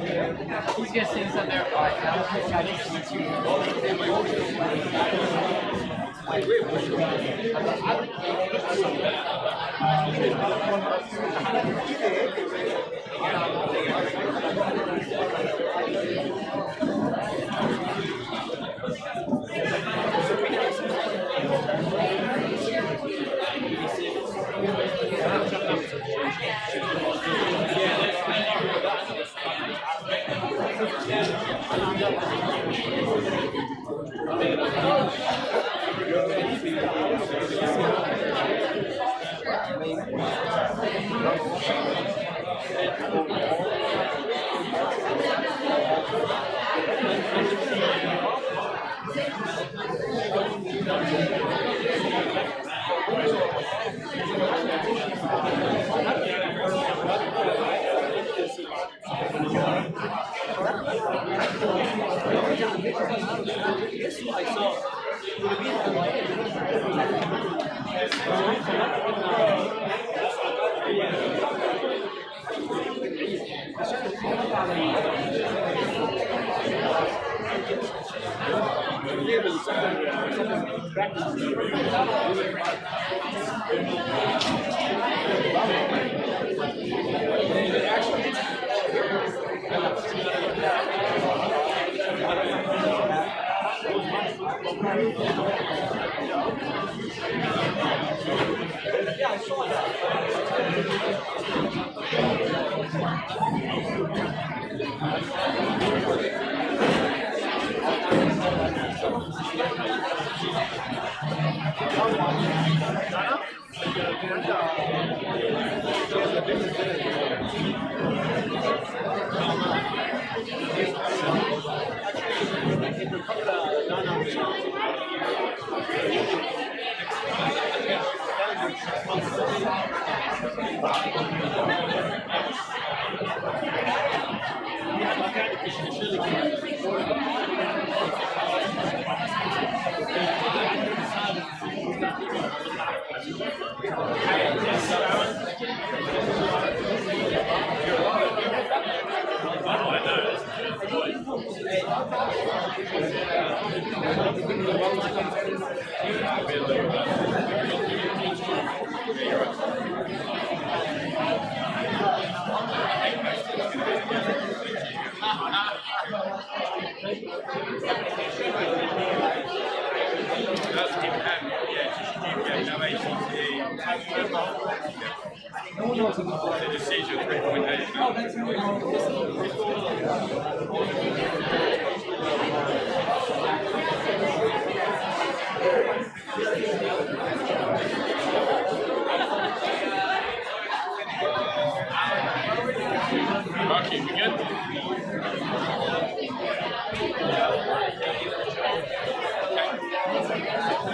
He's gonna sing something there.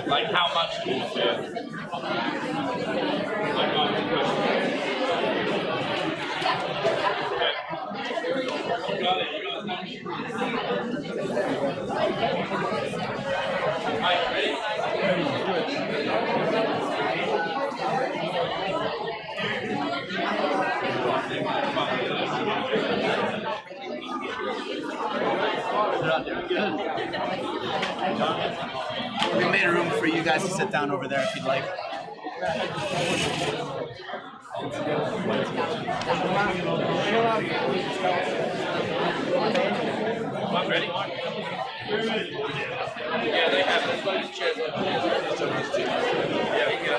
Like how much do you do? We made a room for you guys to sit down over there if you'd like. I'm ready. Yeah, they have those chairs. Yeah, we go.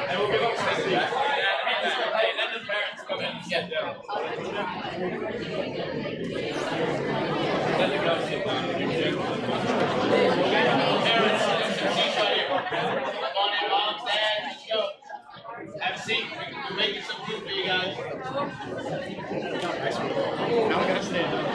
And we'll give up space. Hey, let the parents come in and sit down. Let the girls sit down. Parents, come on in, mom, dad, let's go. Have a seat. We're making some food for you guys. Now we're gonna stand up.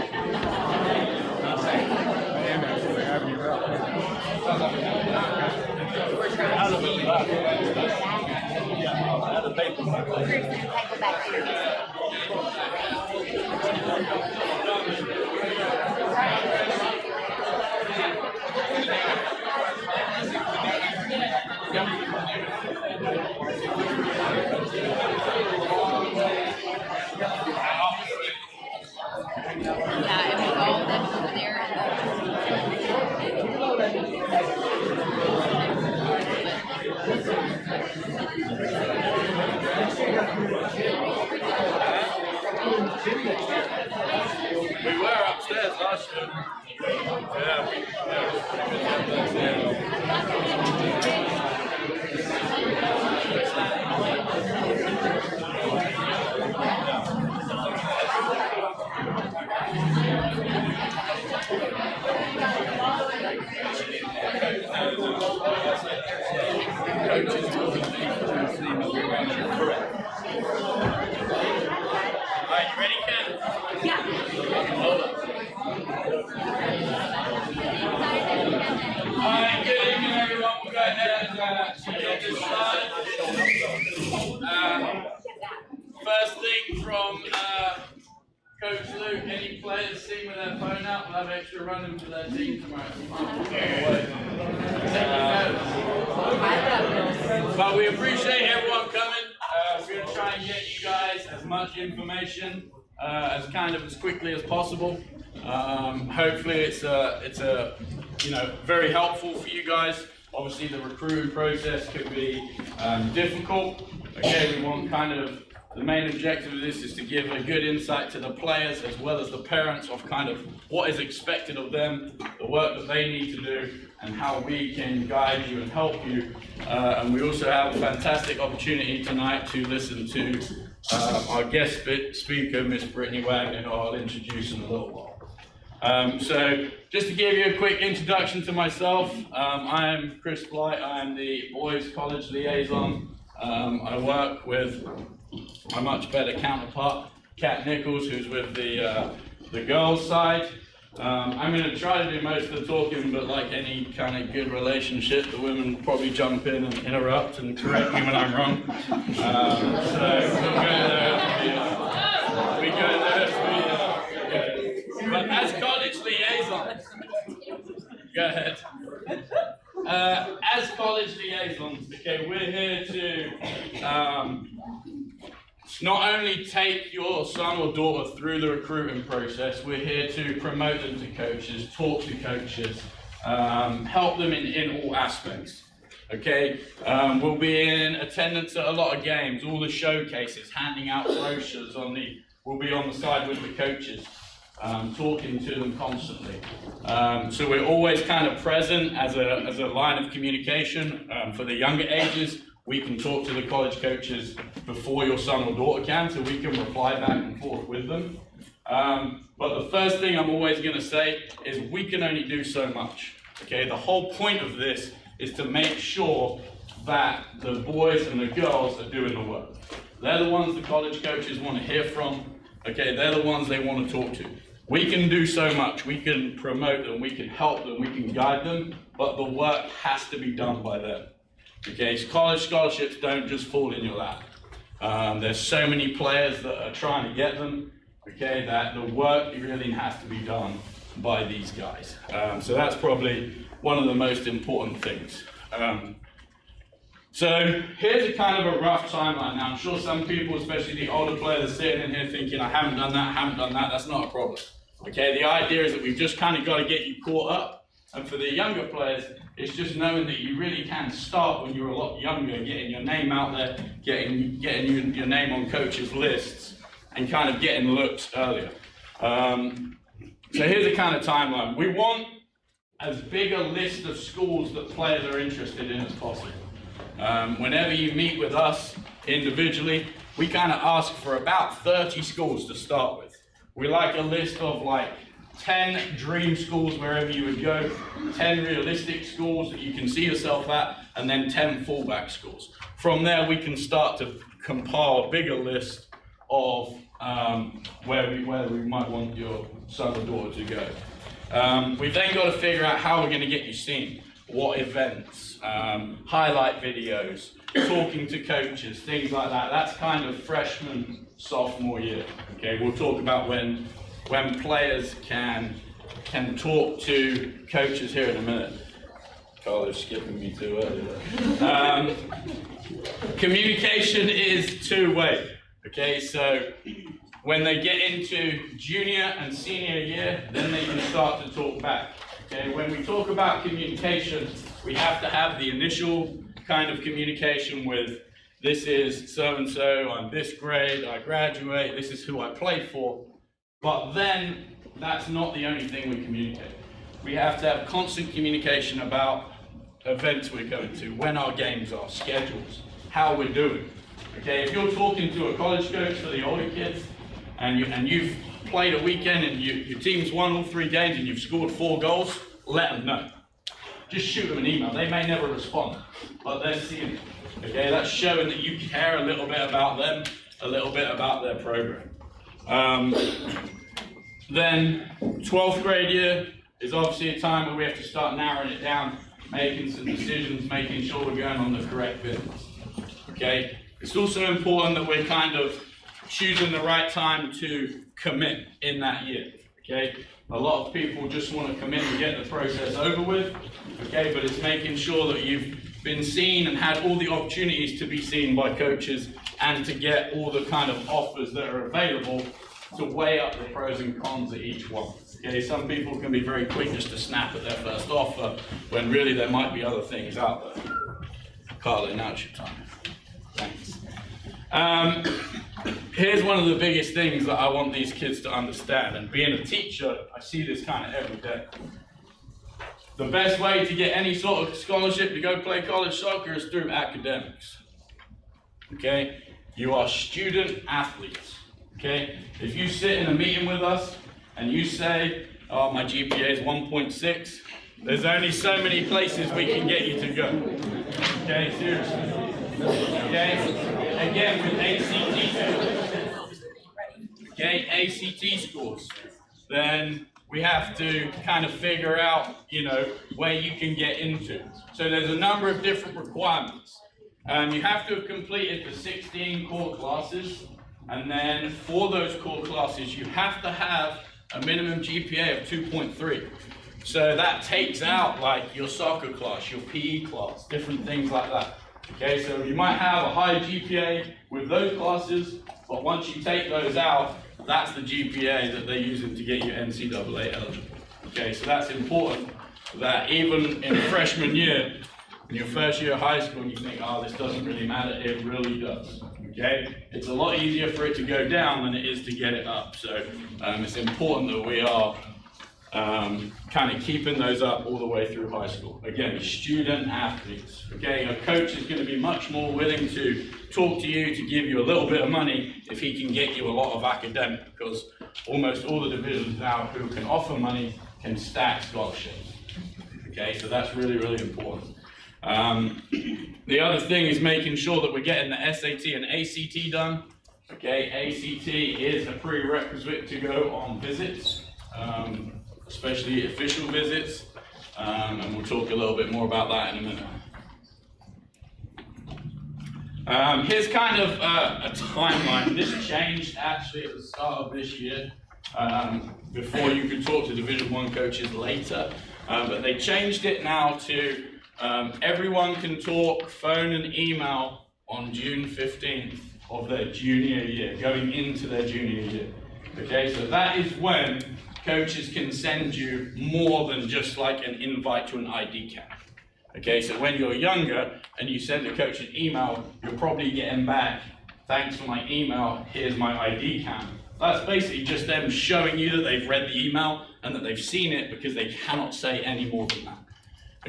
last year. Yeah, Alright, you ready, Ken? Alright, good evening everyone. We'll go ahead and get this started. First thing from Coach Luke, any players seen with their phone out will have extra running for their team tomorrow. But we appreciate everyone coming. We're going to try and get you guys as much information as quickly as possible. Hopefully it's a very helpful for you guys. Obviously the recruiting process could be difficult. Okay, we want the main objective of this is to give a good insight to the players as well as the parents of what is expected of them, the work that they need to do, and how we can guide you and help you. And we also have a fantastic opportunity tonight to listen to our guest speaker, Miss Brittany Wagner, who I'll introduce in a little while. So just to give you a quick introduction to myself, I am Chris Blight. I am the Boys College Liaison. I work with my much better counterpart, Kat Nichols, who's with the girls' side. I'm going to try to do most of the talking, but like any kind of good relationship, the women will probably jump in and interrupt and correct me when I'm wrong. We go there. But as college liaisons, go ahead. As college liaisons, okay, we're here to not only take your son or daughter through the recruiting process, we're here to promote them to coaches, talk to coaches, help them in all aspects. Okay, we'll be in attendance at a lot of games, all the showcases, handing out brochures we'll be on the side with the coaches, talking to them constantly. So we're always present as a line of communication for the younger ages. We can talk to the college coaches before your son or daughter can, so we can reply back and forth with them. But the first thing I'm always going to say is we can only do so much. Okay, the whole point of this is to make sure that the boys and the girls are doing the work. They're the ones the college coaches want to hear from. Okay, they're the ones they want to talk to. We can do so much. We can promote them, we can help them, we can guide them, but the work has to be done by them. Okay, so college scholarships don't just fall in your lap. There's so many players that are trying to get them, okay, that the work really has to be done by these guys. So that's probably one of the most important things. So here's a rough timeline. Now I'm sure some people, especially the older players, are sitting in here thinking, I haven't done that, that's not a problem. Okay, the idea is that we've just got to get you caught up. And for the younger players, it's just knowing that you really can start when you're a lot younger, getting your name out there, getting your name on coaches' lists, and getting looks earlier. So here's a timeline. We want as big a list of schools that players are interested in as possible. Whenever you meet with us individually, we ask for about 30 schools to start with. We like a list of 10 dream schools wherever you would go, 10 realistic schools that you can see yourself at, and then 10 fallback schools. From there, we can start to compile a bigger list of where we might want your son or daughter to go. We've then got to figure out how we're going to get you seen, what events, highlight videos, talking to coaches, things like that. That's freshman, sophomore year. Okay, we'll talk about when players can talk to coaches here in a minute. Carlos skipping me too early. Communication is two-way. Okay, so when they get into junior and senior year, then they can start to talk back. Okay, when we talk about communication, we have to have the initial communication with, this is so-and-so, I'm this grade, I graduate, this is who I play for. But then that's not the only thing we communicate. We have to have constant communication about events we're going to, when our games are, schedules, how we're doing. Okay, if you're talking to a college coach for the older kids, and you've played a weekend and your team's won all 3 games and you've scored 4 goals, let them know. Just shoot them an email. They may never respond, but they're seeing it. Okay, that's showing that you care a little bit about them, a little bit about their program. Then 12th grade year is obviously a time where we have to start narrowing it down, making some decisions, making sure we're going on the correct visits. Okay, it's also important that we're kind of choosing the right time to commit in that year. Okay, a lot of people just want to commit and get the process over with. Okay, but it's making sure that you've been seen and had all the opportunities to be seen by coaches and to get all the kind of offers that are available to weigh up the pros and cons of each one. Okay, some people can be very quick just to snap at their first offer when really there might be other things out there. Carlo, now it's your time. Thanks. Here's one of the biggest things that I want these kids to understand, and being a teacher, I see this kind of every day. The best way to get any sort of scholarship to go play college soccer is through academics. Okay? You are student athletes. Okay? If you sit in a meeting with us and you say, oh, my GPA is 1.6, there's only so many places we can get you to go. Okay? Seriously. Okay? Again, with ACT scores, then we have to kind of figure out, where you can get into. So there's a number of different requirements. You have to have completed the 16 core classes, and then for those core classes, you have to have a minimum GPA of 2.3. So that takes out like your soccer class, your PE class, different things like that. Okay, so you might have a high GPA with those classes, but once you take those out, that's the GPA that they're using to get you NCAA eligible. Okay, so that's important that even in freshman year, in your first year of high school, and you think, oh, this doesn't really matter, it really does. Okay, it's a lot easier for it to go down than it is to get it up. So it's important that we are kind of keeping those up all the way through high school. Again, student athletes. Okay, a coach is going to be much more willing to talk to you, to give you a little bit of money if he can get you a lot of academic, because almost all the divisions now who can offer money can stack scholarships. Okay, so that's really, really important. The other thing is making sure that we're getting the SAT and ACT done. Okay, ACT is a prerequisite to go on visits. Especially official visits, and we'll talk a little bit more about that in a minute. Here's kind of a timeline. This changed actually at the start of this year. Before you could talk to Division I coaches later, but they changed it now to everyone can talk phone and email on June 15th of their junior year, going into their junior year. Okay, so that is when coaches can send you more than just like an invite to an ID camp. Okay, so when you're younger and you send a coach an email, you're probably getting back, thanks for my email, here's my ID camp. That's basically just them showing you that they've read the email and that they've seen it, because they cannot say any more than that.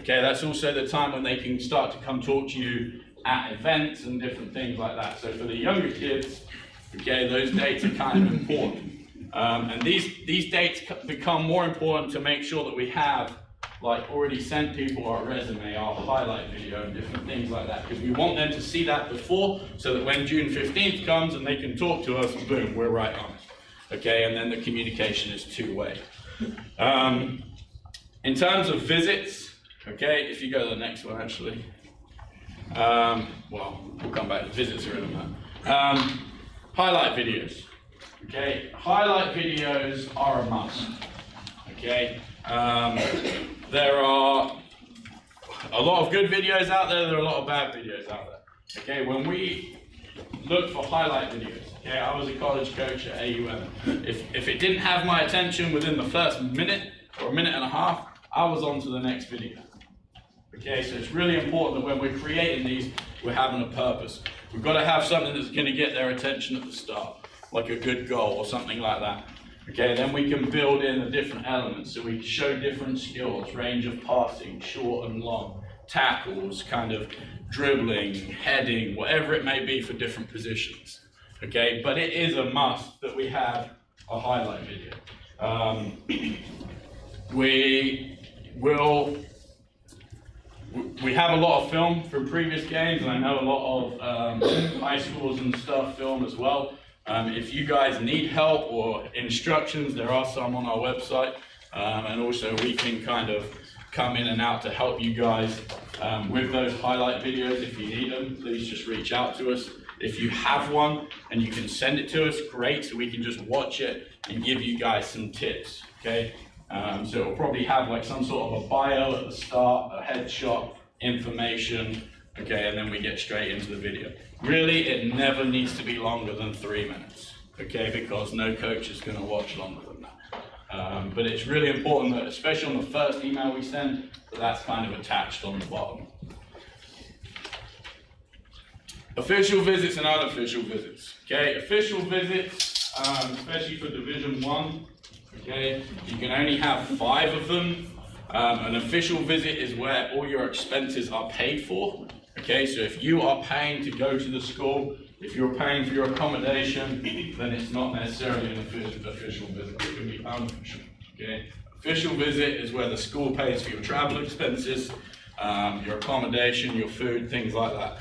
Okay, that's also the time when they can start to come talk to you at events and different things like that. So for the younger kids, okay, those dates are kind of important. And these dates become more important to make sure that we have like already sent people our resume, our highlight video, and different things like that, because we want them to see that before, so that when June 15th comes and they can talk to us, boom, we're right on. Okay, and then the communication is two-way. In terms of visits, okay, if you go to the next one actually, well, we'll come back to visits are in a minute. Highlight videos. Okay, highlight videos are a must. Okay, there are a lot of good videos out there, there are a lot of bad videos out there. Okay, when we look for highlight videos, okay, I was a college coach at AUM. If it didn't have my attention within the first minute or a minute and a half, I was on to the next video. Okay, so it's really important that when we're creating these, we're having a purpose. We've got to have something that's going to get their attention at the start, like a good goal or something like that. Okay, then we can build in the different elements. So we show different skills, range of passing, short and long, tackles, kind of dribbling, heading, whatever it may be for different positions. Okay, but it is a must that we have a highlight video. We have a lot of film from previous games, and I know a lot of high schools and stuff film as well. If you guys need help or instructions, there are some on our website, and also we can kind of come in and out to help you guys with those highlight videos. If you need them, please just reach out to us. If you have one and you can send it to us, great, so we can just watch it and give you guys some tips, okay? So it'll probably have like some sort of a bio at the start, a headshot, information, okay, and then we get straight into the video. Really, it never needs to be longer than 3 minutes, okay, because no coach is going to watch longer than that. But it's really important that, especially on the first email we send, that's kind of attached on the bottom. Official visits and unofficial visits. Okay, official visits, especially for Division 1, okay, you can only have 5 of them. An official visit is where all your expenses are paid for. Okay, so if you are paying to go to the school, if you're paying for your accommodation, then it's not necessarily an official visit. It can be unofficial. Okay, official visit is where the school pays for your travel expenses, your accommodation, your food, things like that.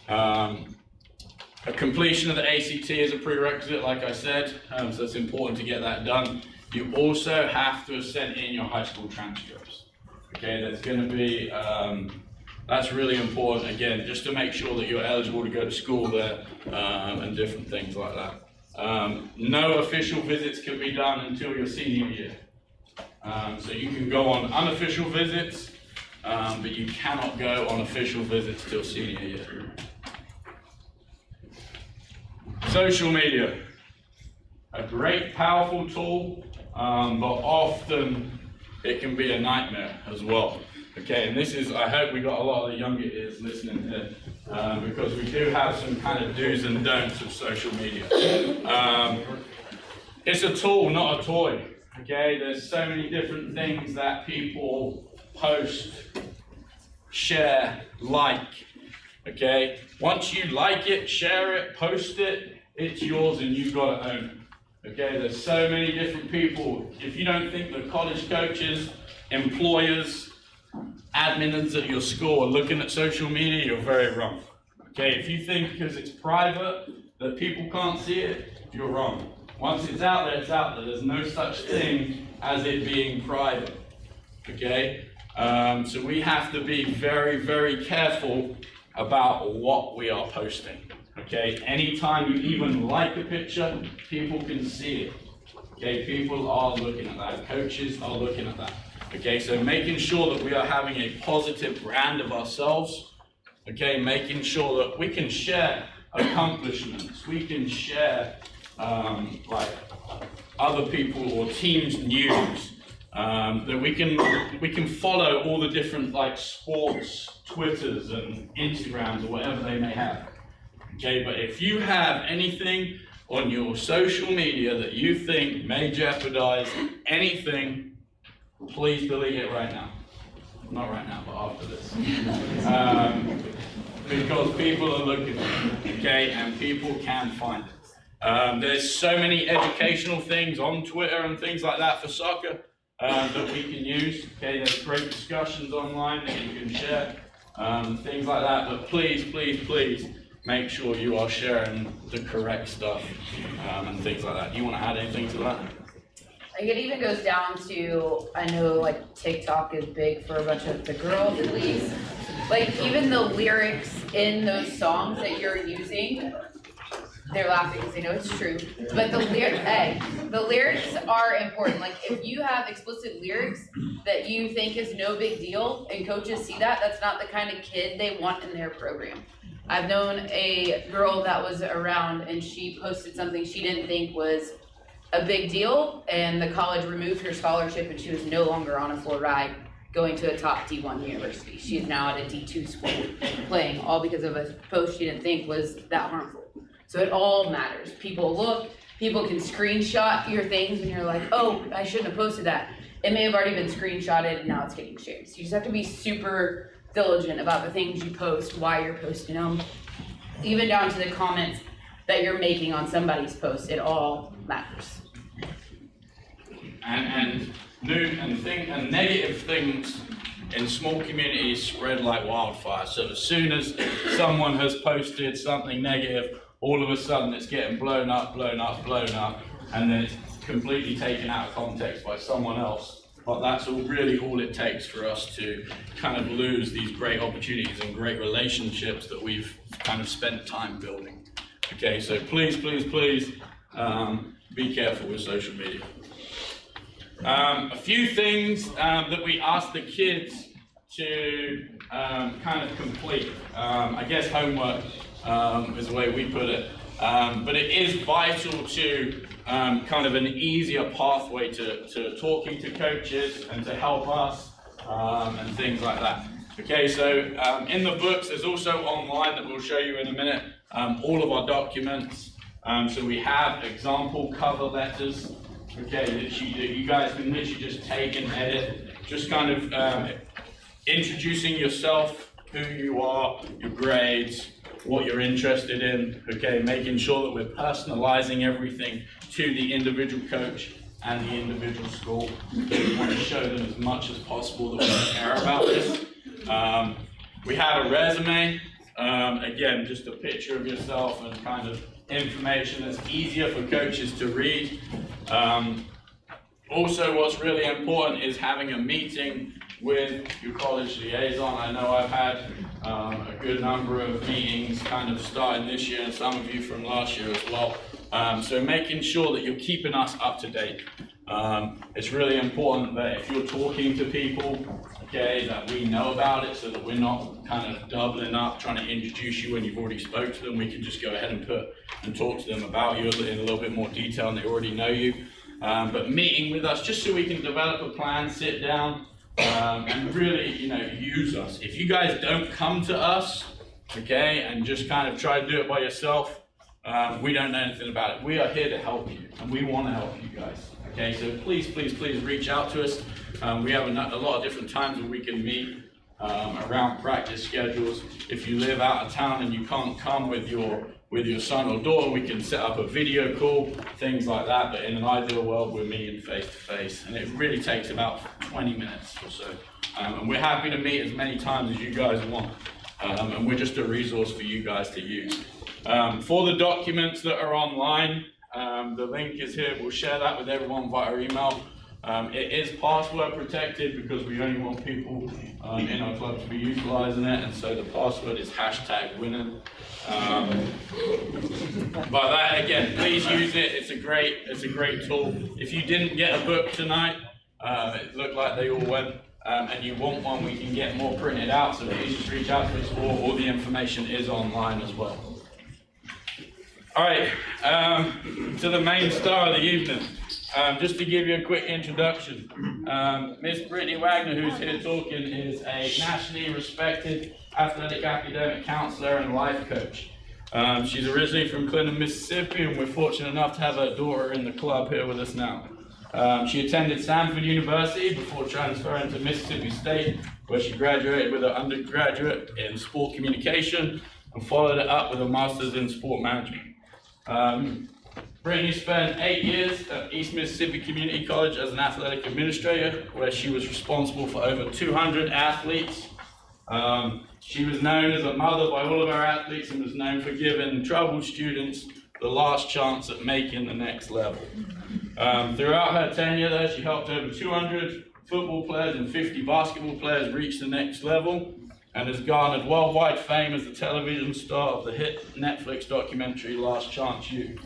A completion of the ACT is a prerequisite, like I said, so it's important to get that done. You also have to have sent in your high school transcripts. Okay, there's going to be, that's really important, again, just to make sure that you're eligible to go to school there and different things like that. No official visits can be done until your senior year. So you can go on unofficial visits, but you cannot go on official visits till senior year. Social media, a great, powerful tool, but often it can be a nightmare as well. Okay, and this is, I hope we got a lot of the younger ears listening here, because we do have some kind of do's and don'ts of social media. It's a tool, not a toy. Okay, there's so many different things that people post, share, like. Okay, once you like it, share it, post it, it's yours and you've got to own it. Okay, there's so many different people. If you don't think that college coaches, employers, admins at your school are looking at social media, you're very wrong. Okay, if you think because it's private that people can't see it, you're wrong. Once it's out there, it's out there. There's no such thing as it being private. Okay, so we have to be very, very careful about what we are posting. Okay, anytime you even like a picture, people can see it. Okay, people are looking at that. Coaches are looking at that. Okay, so making sure that we are having a positive brand of ourselves. Okay, making sure that we can share accomplishments. We can share like other people or teams' news. That we can follow all the different like sports Twitters and Instagrams or whatever they may have. Okay, but if you have anything on your social media that you think may jeopardize anything, please delete it right now. Not right now, but after this. Because people are looking at it, okay, and people can find it. There's so many educational things on Twitter and things like that for soccer that we can use. Okay, there's great discussions online that you can share, things like that. But please, please, please make sure you are sharing the correct stuff and things like that. Do you want to add anything to that? Like it even goes down to, I know like TikTok is big for a bunch of the girls at least. Like even the lyrics in those songs that you're using, they're laughing because they know it's true. But the lyrics are important. Like if you have explicit lyrics that you think is no big deal and coaches see that, that's not the kind of kid they want in their program. I've known a girl that was around and she posted something she didn't think was a big deal, and the college removed her scholarship and she was no longer on a full ride going to a top D1 university. She is now at a D2 school playing, all because of a post she didn't think was that harmful. So it all matters. People look, people can screenshot your things and you're like, oh, I shouldn't have posted that. It may have already been screenshotted and now it's getting shared. So you just have to be super diligent about the things you post, why you're posting them, even down to the comments that you're making on somebody's post. It all matters. And negative things in small communities spread like wildfire. So as soon as someone has posted something negative, all of a sudden it's getting blown up, and then it's completely taken out of context by someone else. But that's really all it takes for us to kind of lose these great opportunities and great relationships that we've kind of spent time building. Okay, so please, be careful with social media. A few things that we ask the kids to kind of complete. I guess homework is the way we put it. But it is vital to kind of an easier pathway to talking to coaches and to help us and things like that. Okay, so in the books, there's also online that we'll show you in a minute, all of our documents. So we have example cover letters, okay, that you guys can literally just take and edit, just kind of introducing yourself, who you are, your grades, what you're interested in, okay, making sure that we're personalizing everything to the individual coach and the individual school. We want to show them as much as possible that we care about this. We have a resume, again, just a picture of yourself and kind of information that's easier for coaches to read. Also, what's really important is having a meeting with your college liaison. I know I've had a good number of meetings kind of starting this year and some of you from last year as well. So making sure that you're keeping us up to date. It's really important that if you're talking to people, okay, that we know about it so that we're not kind of doubling up trying to introduce you when you've already spoke to them. We can just go ahead and talk to them about you in a little bit more detail and they already know you. But meeting with us just so we can develop a plan, sit down, and really, use us. If you guys don't come to us, okay, and just kind of try to do it by yourself, we don't know anything about it. We are here to help you, and we want to help you guys. Okay, so please reach out to us. We have a lot of different times where we can meet around practice schedules. If you live out of town and you can't come with your son or daughter, we can set up a video call, things like that. But in an ideal world, we're meeting face to face, and it really takes about 20 minutes or so. And we're happy to meet as many times as you guys want. And we're just a resource for you guys to use. For the documents that are online, the link is here. We'll share that with everyone via email. It is password protected because we only want people in our club to be utilizing it, and so the password is #winning. But that, again, please use it. It's a great tool. If you didn't get a book tonight, it looked like they all went, and you want one, we can get more printed out, so please just reach out to us, or all the information is online as well. All right, to the main star of the evening. Just to give you a quick introduction, Miss Brittany Wagner, who's here talking, is a nationally respected athletic academic counselor and life coach. She's originally from Clinton, Mississippi, and we're fortunate enough to have her daughter in the club here with us now. She attended Stanford University before transferring to Mississippi State, where she graduated with an undergraduate in sport communication and followed it up with a master's in sport management. Brittany spent 8 years at East Mississippi Community College as an athletic administrator, where she was responsible for over 200 athletes. She was known as a mother by all of our athletes and was known for giving troubled students the last chance at making the next level. Throughout her tenure there, she helped over 200 football players and 50 basketball players reach the next level, and has garnered worldwide fame as the television star of the hit Netflix documentary Last Chance U.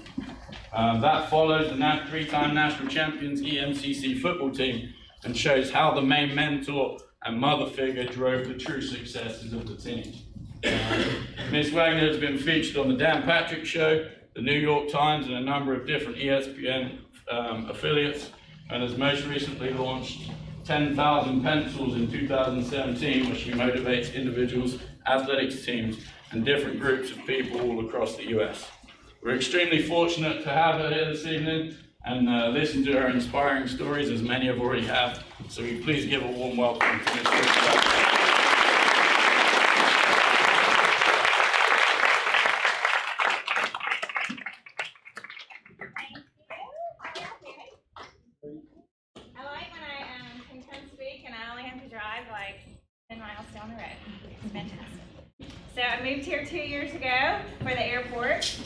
That follows the three-time national champions EMCC football team and shows how the main mentor and mother figure drove the true successes of the team. Ms. Wagner has been featured on the Dan Patrick Show, the New York Times, and a number of different ESPN affiliates, and has most recently launched 10,000 Pencils in 2017, where she motivates individuals, athletics teams, and different groups of people all across the US. We're extremely fortunate to have her here this evening and listen to her inspiring stories, as many have already have. So will you please give a warm welcome to Ms. Wagner. I like when I can come speak and I only have to drive like 10 miles down the road. It's fantastic. So I moved here 2 years ago for the airport.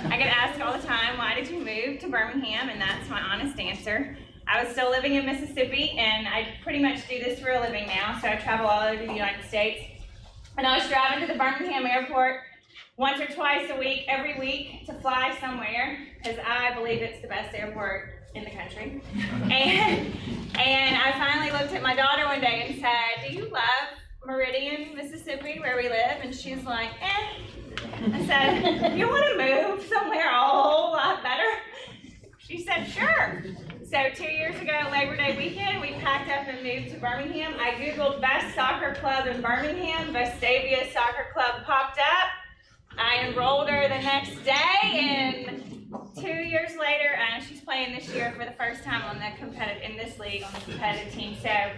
I get asked all the time, why did you move to Birmingham? And that's my honest answer. I was still living in Mississippi and I pretty much do this for a living now. So I travel all over the United States. And I was driving to the Birmingham airport once or twice a week, every week, to fly somewhere, because I believe it's the best airport in the country. And I finally looked at my daughter one day and said, do you love Meridian, Mississippi, where we live? And she's like, eh. I said, you want to move somewhere a whole lot better? She said, sure. So 2 years ago, Labor Day weekend, we packed up and moved to Birmingham. I Googled best soccer club in Birmingham. Vestavia Soccer Club popped up. I enrolled her the next day, and 2 years later, she's playing this year for the first time on the in this league on the competitive team. So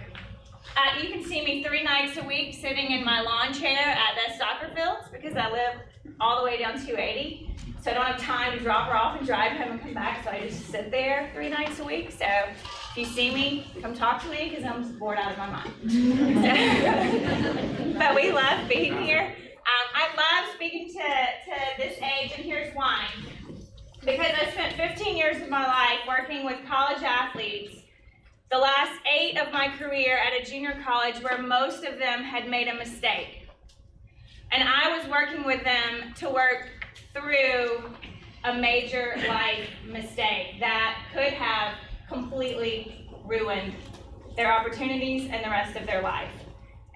you can see me 3 nights a week sitting in my lawn chair at the soccer fields because I live all the way down 280. So I don't have time to drop her off and drive home and come back, so I just sit there 3 nights a week. So if you see me, come talk to me because I'm just bored out of my mind. But we love being here. I love speaking to this age, and here's why. Because I spent 15 years of my life working with college athletes, the last 8 of my career at a junior college where most of them had made a mistake. And I was working with them to work through a major life mistake that could have completely ruined their opportunities and the rest of their life.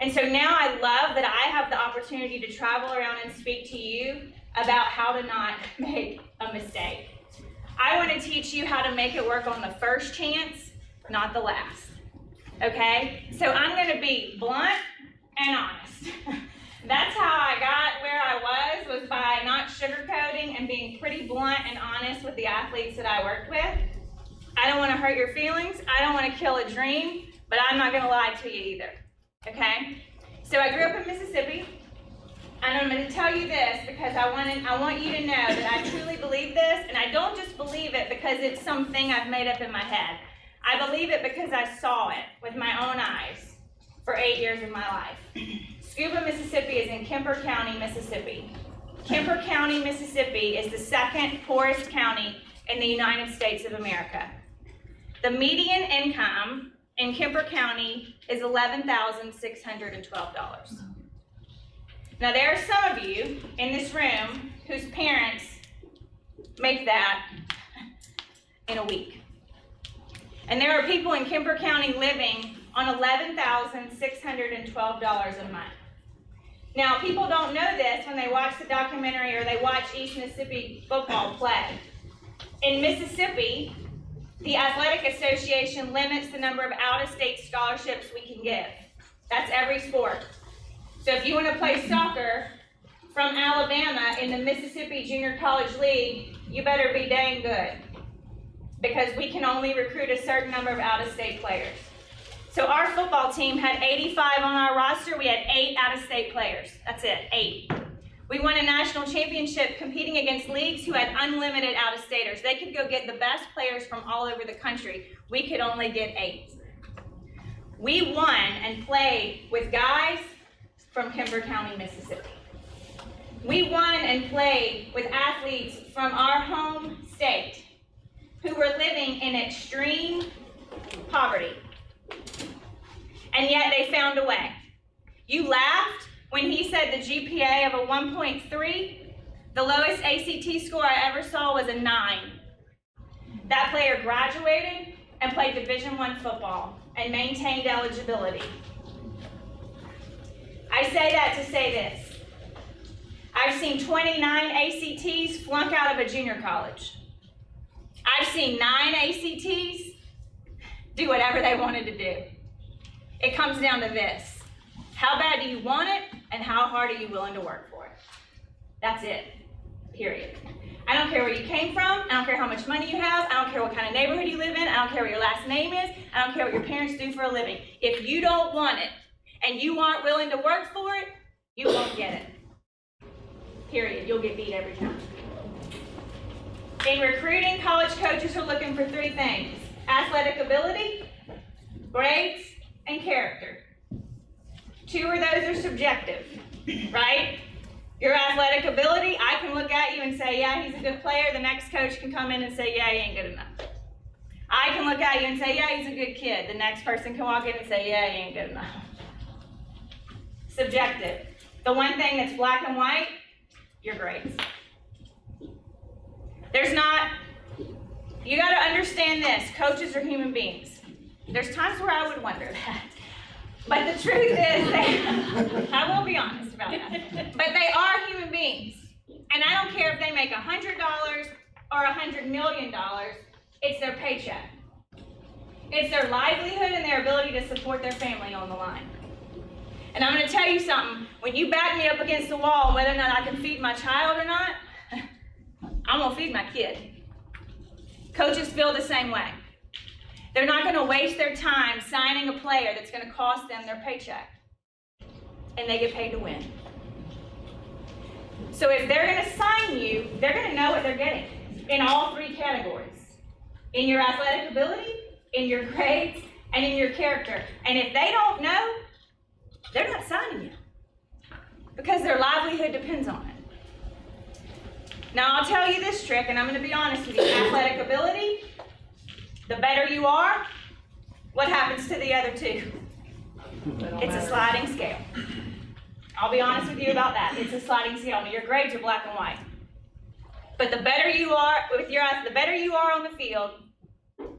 And so now I love that I have the opportunity to travel around and speak to you about how to not make a mistake. I want to teach you how to make it work on the first chance, not the last. Okay? So I'm going to be blunt and honest. That's how I got where I was by not sugarcoating and being pretty blunt and honest with the athletes that I worked with. I don't want to hurt your feelings. I don't want to kill a dream, but I'm not going to lie to you either. Okay? So I grew up in Mississippi, and I'm going to tell you this because I want you to know that I truly believe this, and I don't just believe it because it's something I've made up in my head. I believe it because I saw it with my own eyes for 8 years of my life. Scuba, Mississippi is in Kemper County, Mississippi. Kemper County, Mississippi is the second poorest county in the United States of America. The median income in Kemper County is $11,612. Now there are some of you in this room whose parents make that in a week. And there are people in Kemper County living on $11,612 a month. Now, people don't know this when they watch the documentary or they watch East Mississippi football play. In Mississippi, the Athletic Association limits the number of out-of-state scholarships we can give. That's every sport. So if you want to play soccer from Alabama in the Mississippi Junior College League, you better be dang good, because we can only recruit a certain number of out-of-state players. So our football team had 85 on our roster. We had 8 out-of-state players. That's it, 8. We won a national championship competing against leagues who had unlimited out-of-staters. They could go get the best players from all over the country. We could only get 8. We won and played with guys from Kemper County, Mississippi. We won and played with athletes from our home state who were living in extreme poverty. And yet they found a way. You laughed when he said the GPA of a 1.3, the lowest ACT score I ever saw was a 9. That player graduated and played Division I football and maintained eligibility. I say that to say this. I've seen 29 ACTs flunk out of a junior college. I've seen 9 ACTs do whatever they wanted to do. It comes down to this. How bad do you want it, and how hard are you willing to work for it? That's it, period. I don't care where you came from. I don't care how much money you have. I don't care what kind of neighborhood you live in. I don't care what your last name is. I don't care what your parents do for a living. If you don't want it and you aren't willing to work for it, you won't get it. Period. You'll get beat every time. In recruiting, college coaches are looking for 3 things: athletic ability, grades, and character. 2 of those are subjective, right? Your athletic ability, I can look at you and say, yeah, he's a good player. The next coach can come in and say, yeah, he ain't good enough. I can look at you and say, yeah, he's a good kid. The next person can walk in and say, yeah, he ain't good enough. Subjective. The one thing that's black and white, your grades. There's not, you gotta understand this, coaches are human beings. There's times where I would wonder that. But the truth is, I will be honest about that. But they are human beings. And I don't care if they make $100 or $100 million, it's their paycheck. It's their livelihood and their ability to support their family on the line. And I'm gonna tell you something, when you back me up against the wall, whether or not I can feed my child or not, I'm gonna feed my kid. Coaches feel the same way. They're not gonna waste their time signing a player that's gonna cost them their paycheck. And they get paid to win. So if they're gonna sign you, they're gonna know what they're getting in all 3 categories. In your athletic ability, in your grades, and in your character. And if they don't know, they're not signing you. Because their livelihood depends on it. Now I'll tell you this trick, and I'm gonna be honest with you. Athletic ability, the better you are, what happens to the other 2? It's a sliding scale. I'll be honest with you about that. It's a sliding scale. Your grades are black and white. But the better you are the better you are on the field,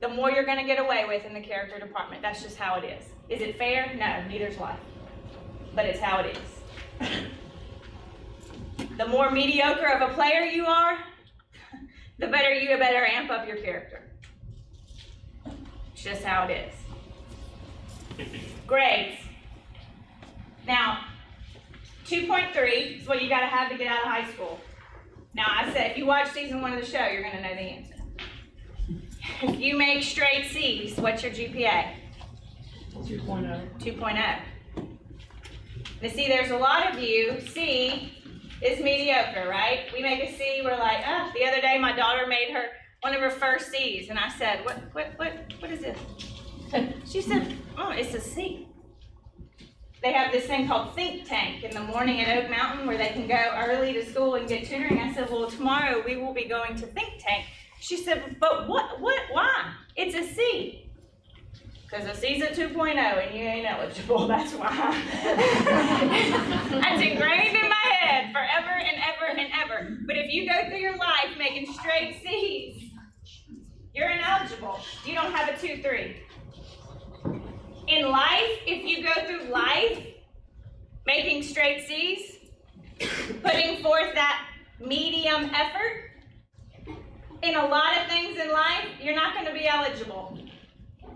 the more you're going to get away with in the character department. That's just how it is. Is it fair? No, neither's life. But it's how it is. The more mediocre of a player you are, the better you better amp up your character. It's just how it is. Grades. Now, 2.3 is what you got to have to get out of high school. Now, I said, if you watch season 1 of the show, you're going to know the answer. If you make straight C's, what's your GPA? 2.0. 2.0. Now, see, there's a lot of you, C is mediocre, right? We make a C, we're like, oh, the other day my daughter made one of her first C's, and I said, what is this? She said, oh, it's a C. They have this thing called Think Tank in the morning at Oak Mountain where they can go early to school and get tutoring. I said, well, tomorrow we will be going to Think Tank. She said, but why? It's a C. Because a C's a 2.0 and you ain't eligible, that's why. That's ingrained in my head forever and ever and ever. But if you go through your life making straight C's, you're ineligible. You don't have a 2.3. In life, if you go through life making straight C's, putting forth that medium effort, in a lot of things in life, you're not going to be eligible.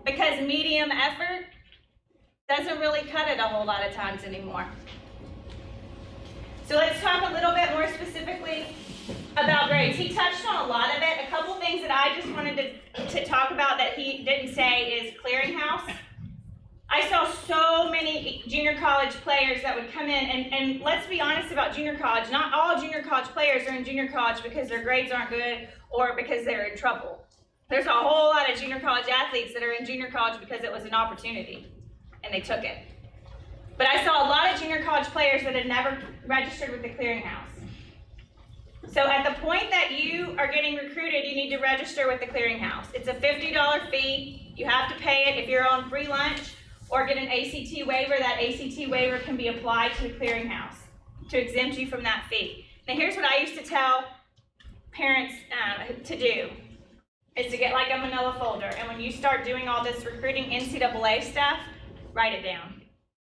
Because medium effort doesn't really cut it a whole lot of times anymore. So let's talk a little bit more specifically about grades. He touched on a lot of it. A couple things that I just wanted to talk about that he didn't say is clearinghouse. I saw so many junior college players that would come in, and let's be honest about junior college. Not all junior college players are in junior college because their grades aren't good or because they're in trouble. There's a whole lot of junior college athletes that are in junior college because it was an opportunity, and they took it. But I saw a lot of junior college players that had never registered with the clearinghouse. So at the point that you are getting recruited, you need to register with the clearinghouse. It's a $50 fee. You have to pay it if you're on free lunch or get an ACT waiver. That ACT waiver can be applied to the clearinghouse to exempt you from that fee. Now here's what I used to tell parents to do, is to get like a manila folder, and when you start doing all this recruiting NCAA stuff, write it down.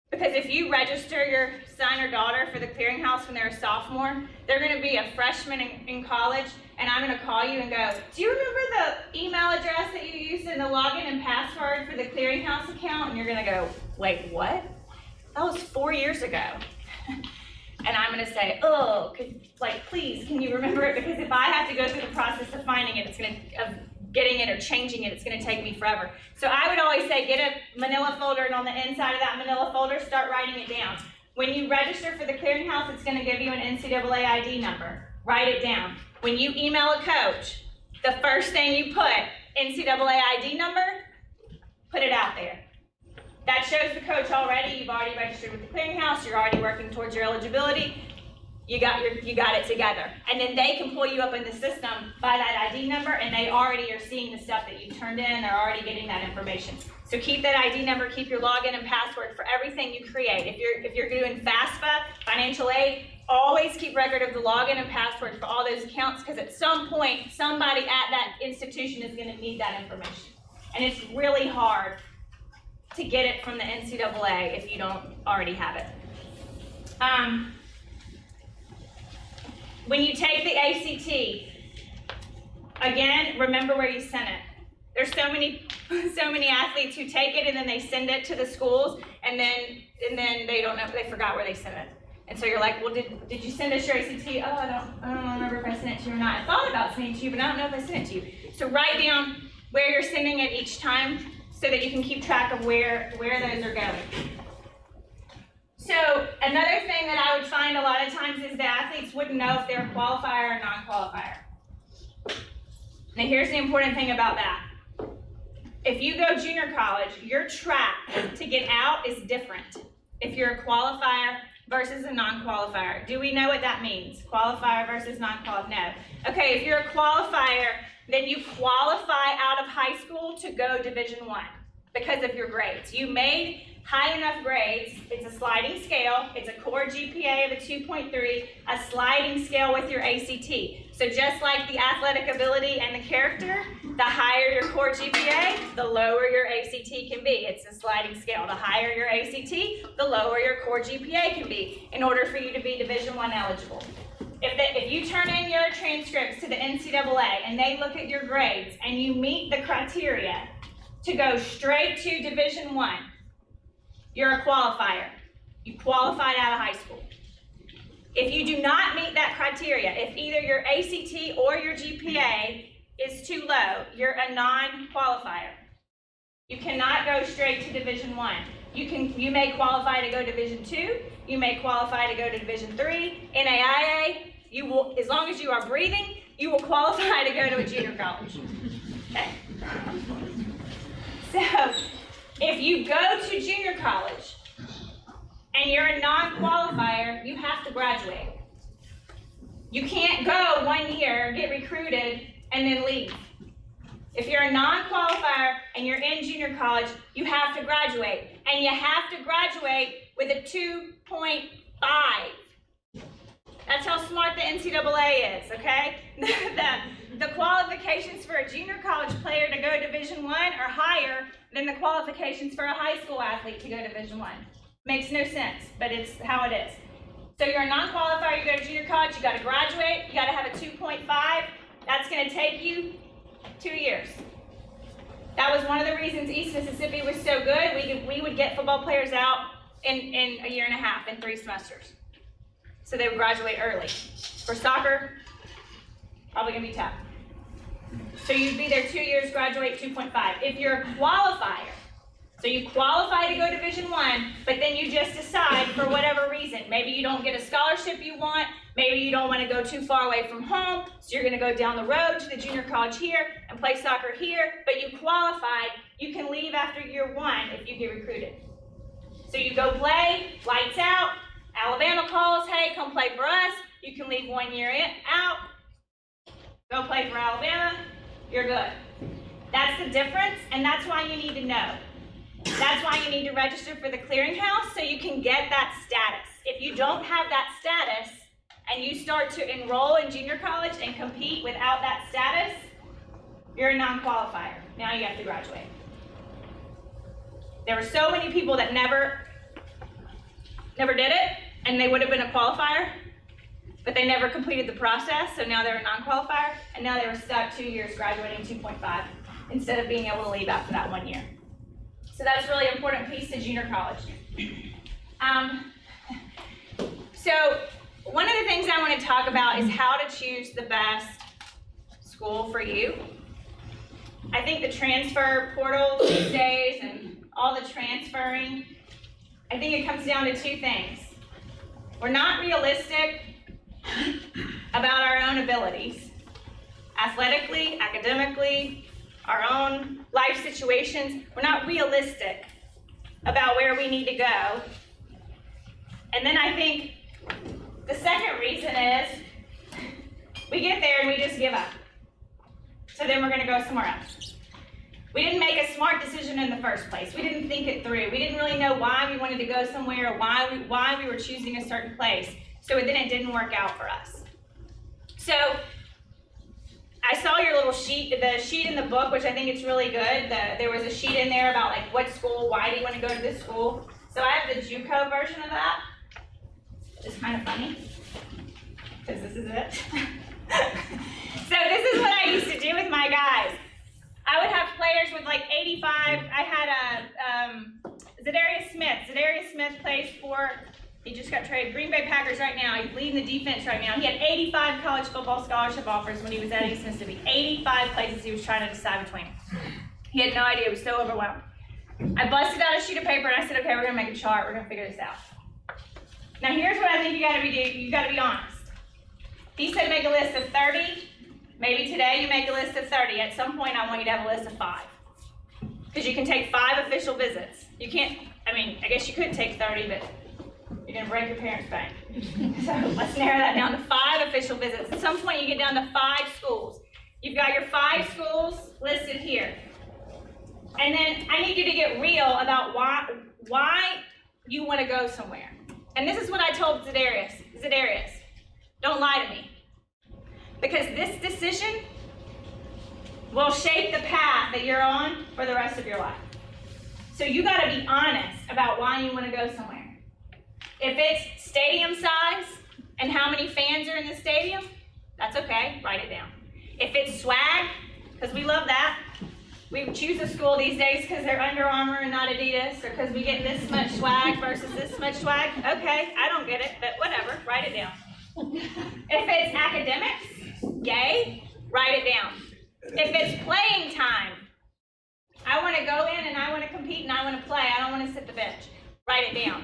Because if you register your son or daughter for the clearinghouse when they're a sophomore, they're gonna be a freshman in college, and I'm gonna call you and go, do you remember the email address that you used in the login and password for the clearinghouse account? And you're gonna go, wait, what? That was 4 years ago. and I'm gonna say, oh, please, can you remember it? Because if I have to go through the process of finding it, of getting it or changing it, it's gonna take me forever. So I would always say, get a manila folder, and on the inside of that manila folder, start writing it down. When you register for the clearinghouse, it's gonna give you an NCAA ID number. Write it down. When you email a coach, the first thing you put, NCAA ID number, put it out there. That shows the coach already, you've already registered with the clearinghouse, you're already working towards your eligibility, you got it together. And then they can pull you up in the system by that ID number, and they already are seeing the stuff that you turned in, they're already getting that information. So keep that ID number, keep your login and password for everything you create. If you're doing FAFSA, financial aid, always keep record of the login and password for all those accounts, because at some point, somebody at that institution is gonna need that information. And it's really hard to get it from the NCAA if you don't already have it. When you take the ACT, again, remember where you sent it. There's so many athletes who take it and then they send it to the schools, and then they don't know, they forgot where they sent it. And so you're like, well, did you send us your ACT? Oh, I don't remember if I sent it to you or not. I thought about sending it to you, but I don't know if I sent it to you. So write down where you're sending it each time so that you can keep track of where those are going. So another thing that I would find a lot of times is that athletes wouldn't know if they're a qualifier or non-qualifier. Now here's the important thing about that. If you go junior college, your track to get out is different if you're a qualifier versus a non-qualifier. Do we know what that means? Qualifier versus non-qualifier? No. Okay, if you're a qualifier, then you qualify out of high school to go Division I because of your grades. You made high enough grades. It's a sliding scale. It's a core GPA of a 2.3, a sliding scale with your ACT. So just like the athletic ability and the character, the higher your core GPA, the lower your ACT can be. It's a sliding scale. The higher your ACT, the lower your core GPA can be in order for you to be Division I eligible. If you turn in your transcripts to the NCAA and they look at your grades and you meet the criteria to go straight to Division I, you're a qualifier. You qualified out of high school. If you do not meet that criteria, if either your ACT or your GPA is too low, you're a non-qualifier. You cannot go straight to Division I. You may qualify to go Division II, you may qualify to go to Division III. NAIA, you will, as long as you are breathing, you will qualify to go to a junior college. Okay? So, if you go to junior college and you're a non-qualifier, you have to graduate. You can't go 1 year, get recruited, and then leave. If you're a non-qualifier and you're in junior college, you have to graduate. And you have to graduate with a 2.5. That's how smart the NCAA is, okay? The qualifications for a junior college player to go Division I are higher than the qualifications for a high school athlete to go Division I. Makes no sense, but it's how it is. So you're a non-qualifier, you go to junior college, you gotta graduate, you gotta have a 2.5. That's gonna take you 2 years. That was one of the reasons East Mississippi was so good. We would get football players out in a year and a half, in 3 semesters. So they would graduate early. For soccer, probably gonna be tough. So you'd be there 2 years, graduate 2.5. If you're a qualifier, so you qualify to go Division I, but then you just decide for whatever reason. Maybe you don't get a scholarship you want, maybe you don't want to go too far away from home, so you're gonna go down the road to the junior college here and play soccer here, but you qualified, you can leave after year 1 if you get recruited. So you go play, lights out, Alabama calls, hey, come play for us, you can leave 1 year out, go play for Alabama, you're good. That's the difference, and that's why you need to know. That's why you need to register for the clearinghouse so you can get that status. If you don't have that status and you start to enroll in junior college and compete without that status, you're a non-qualifier. Now you have to graduate. There were so many people that never did it, and they would have been a qualifier, but they never completed the process, so now they're a non-qualifier, and now they were stuck 2 years graduating 2.5 instead of being able to leave after that 1 year. So that's a really important piece to junior college. So one of the things I want to talk about is how to choose the best school for you. I think the transfer portal these days and all the transferring, I think it comes down to two things. We're not realistic about our own abilities, athletically, academically, our own life situations. We're not realistic about where we need to go. And then I think the second reason is we get there and we just give up. So then we're going to go somewhere else. We didn't make a smart decision in the first place. We didn't think it through. We didn't really know why we wanted to go somewhere, or why we were choosing a certain place. So then it didn't work out for us. So I saw your little sheet, the sheet in the book, which I think it's really good. There was a sheet in there about like what school, why do you want to go to this school? So I have the JUCO version of that, which is kind of funny, because this is it. So this is what I used to do with my guys. I would have players with like 85. I had Zadarius Smith. Zadarius Smith plays for, he just got traded, Green Bay Packers right now. He's leading the defense right now. He had 85 college football scholarship offers when he was at East Mississippi. 85 places he was trying to decide between. He had no idea. He was so overwhelmed. I busted out a sheet of paper and I said, okay, we're going to make a chart. We're going to figure this out. Now here's what I think you got to be honest. He said make a list of 30. Maybe today you make a list of 30. At some point I want you to have a list of 5. Because you can take 5 official visits. You can't, I guess you could take 30, but you're going to break your parents' bank. So let's narrow that down to 5 official visits. At some point you get down to 5 schools. You've got your 5 schools listed here. And then I need you to get real about why you want to go somewhere. And this is what I told Zadarius. Zadarius, don't lie to me. Because this decision will shape the path that you're on for the rest of your life. So you got to be honest about why you want to go somewhere. If it's stadium size and how many fans are in the stadium, that's okay, write it down. If it's swag, because we love that. We choose a school these days because they're Under Armour and not Adidas, or because we get this much swag versus this much swag. Okay, I don't get it, but whatever, write it down. If it's academics, yay, write it down. If it's playing time, I want to go in and I want to compete and I want to play, I don't want to sit the bench, write it down.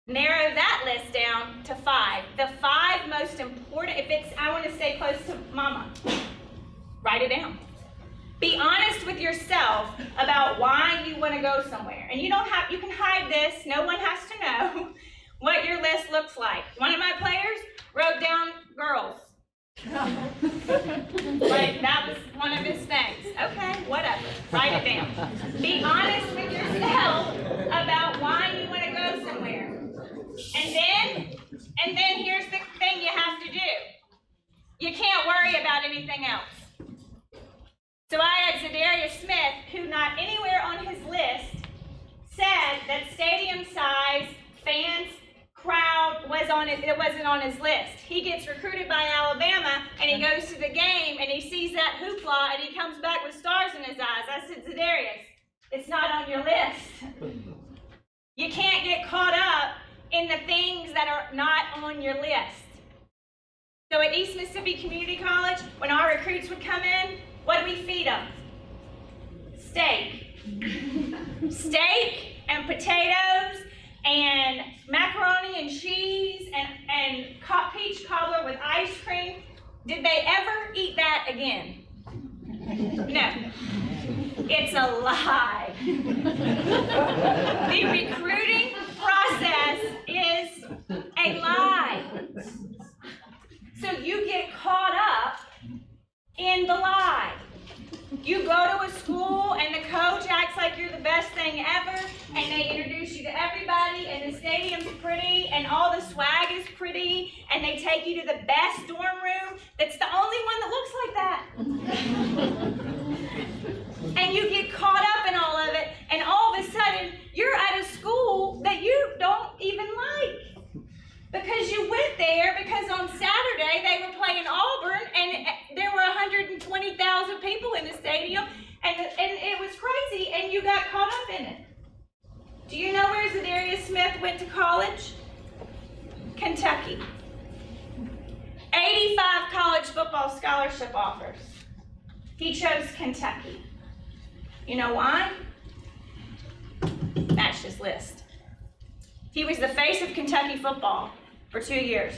Narrow that list down to 5. The 5 most important, if it's, I want to stay close to mama, write it down. Be honest with yourself about why you want to go somewhere. And you can hide this, no one has to know what your list looks like. One of my players wrote down girls. Like that was one of his things. Okay, whatever, write it down. Be honest with yourself about why you want to go somewhere. And then here's the thing you have to do. You can't worry about anything else. So I had Zadarius Smith, who not anywhere on his list said that stadium size, fans, crowd it wasn't on his list. He gets recruited by Alabama and he goes to the game and he sees that hoopla and he comes back with stars in his eyes. I said, Zadarius, it's not on your list. You can't get caught up in the things that are not on your list. So at East Mississippi Community College, when our recruits would come in, what do we feed them? Steak. Steak and potatoes and macaroni and cheese and peach cobbler with ice cream. Did they ever eat that again? No. It's a lie. The recruiting process is a lie. So you get caught up in the lie. You go to a school and the coach acts like you're the best thing ever and they introduce you to everybody and the stadium's pretty and all the swag is pretty and they take you to the best dorm room that's the only one that looks like that. And you get caught up in all of it and all of a sudden you're at a school that you don't even like. Because you went there because on Saturday they were playing Auburn and there were 120,000 people in the stadium and it was crazy and you got caught up in it. Do you know where Zadarius Smith went to college? Kentucky. 85 college football scholarship offers. He chose Kentucky. You know why? Match his list. He was the face of Kentucky football for 2 years.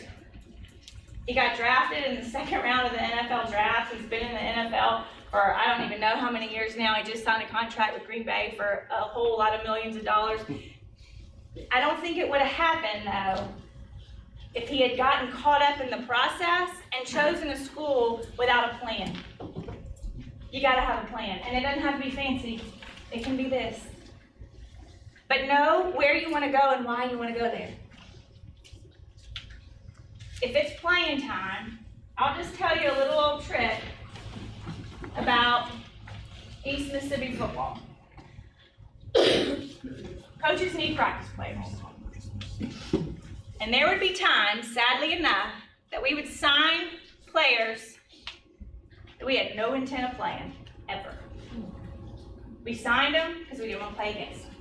He got drafted in the second round of the NFL draft. He's been in the NFL for I don't even know how many years now. He just signed a contract with Green Bay for a whole lot of millions of dollars. I don't think it would have happened though if he had gotten caught up in the process and chosen a school without a plan. You gotta have a plan, and it doesn't have to be fancy. It can be this. But know where you wanna go and why you wanna go there. If it's playing time, I'll just tell you a little old trick about East Mississippi football. Coaches need practice players. And there would be times, sadly enough, that we would sign players that we had no intent of playing, ever. We signed them because we didn't want to play against them.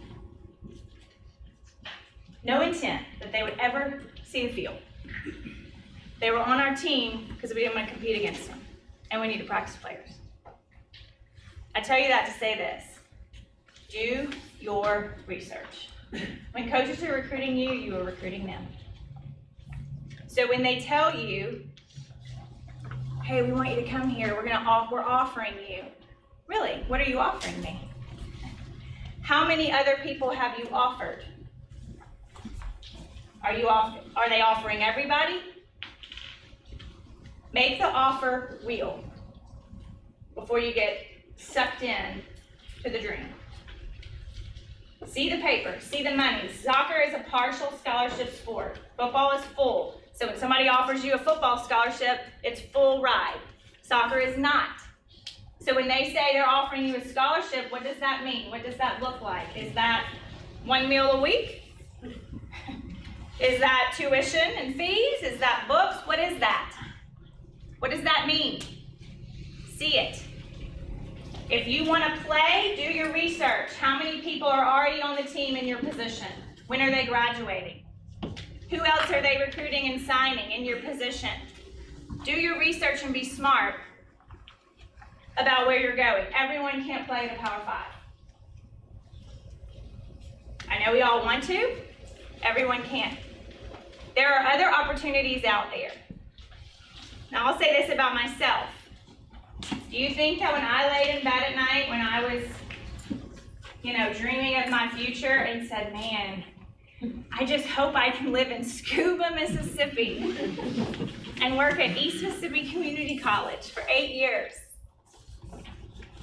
No intent that they would ever see the field. They were on our team because we didn't want to compete against them, and we needed practice players. I tell you that to say this. Do your research. When coaches are recruiting you, you are recruiting them. So when they tell you, hey, we want you to come here, we're offering you. Really, what are you offering me? How many other people have you offered? Are they offering everybody? Make the offer real before you get sucked in to the dream. See the paper, see the money. Soccer is a partial scholarship sport. Football is full. So when somebody offers you a football scholarship, it's full ride. Soccer is not. So when they say they're offering you a scholarship, what does that mean? What does that look like? Is that 1 meal a week? Is that tuition and fees? Is that books? What is that? What does that mean? See it. If you want to play, do your research. How many people are already on the team in your position? When are they graduating? Who else are they recruiting and signing in your position? Do your research and be smart about where you're going. Everyone can't play the Power 5. I know we all want to. Everyone can't. There are other opportunities out there. Now I'll say this about myself. Do you think that when I laid in bed at night, when I was, dreaming of my future and said, man, I just hope I can live in Scuba, Mississippi and work at East Mississippi Community College for 8 years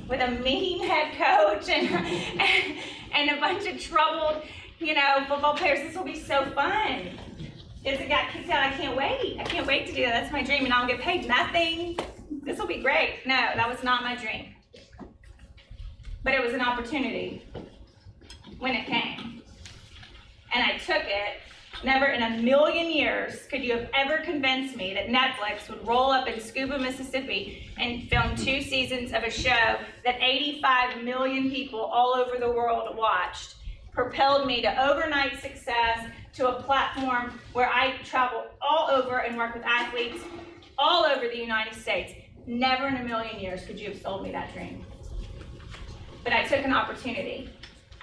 with a mean head coach and a bunch of troubled, football players. This will be so fun. If it got kicked out, I can't wait. I can't wait to do that. That's my dream, and I'll get paid nothing. This will be great. No, that was not my dream. But it was an opportunity when it came. And I took it. Never in a million years could you have ever convinced me that Netflix would roll up in Scuba, Mississippi and film 2 seasons of a show that 85 million people all over the world watched, propelled me to overnight success, to a platform where I travel all over and work with athletes all over the United States. Never in a million years could you have sold me that dream. But I took an opportunity.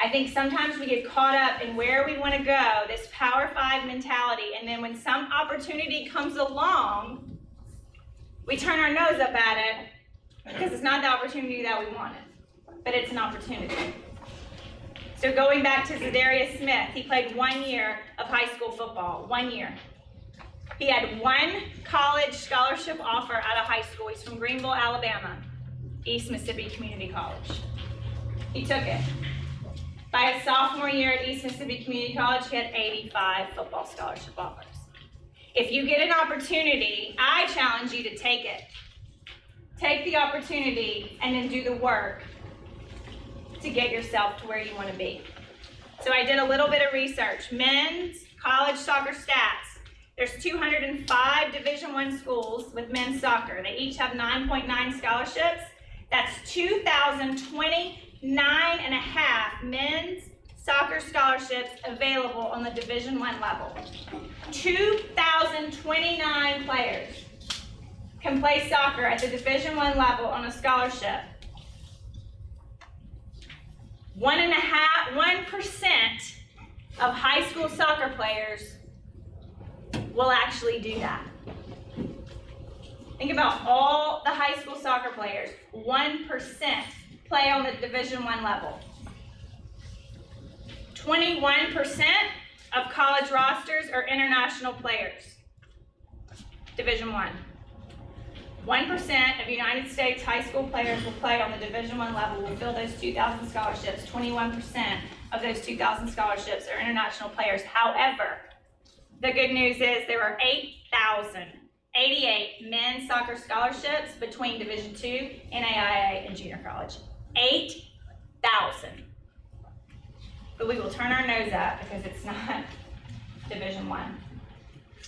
I think sometimes we get caught up in where we want to go, this Power 5 mentality, and then when some opportunity comes along, we turn our nose up at it because it's not the opportunity that we wanted, but it's an opportunity. So going back to Zadarius Smith, he played 1 year of high school football, 1 year. He had 1 college scholarship offer out of high school. He's from Greenville, Alabama, East Mississippi Community College. He took it. By his sophomore year at East Mississippi Community College, he had 85 football scholarship offers. If you get an opportunity, I challenge you to take it. Take the opportunity and then do the work to get yourself to where you want to be. So I did a little bit of research. Men's college soccer stats. There's 205 Division I schools with men's soccer. They each have 9.9 scholarships. That's 2,029.5 men's soccer scholarships available on the Division I level. 2,029 players can play soccer at the Division I level on a scholarship. 1% of high school soccer players will actually do that. Think about all the high school soccer players. 1% play on the Division I level. 21% of college rosters are international players. Division I. 1% of United States high school players will play on the Division I level, will fill those 2,000 scholarships. 21% of those 2,000 scholarships are international players. However, the good news is there are 8,088 men's soccer scholarships between Division II, NAIA, and junior college. 8,000. But we will turn our nose at because it's not Division I.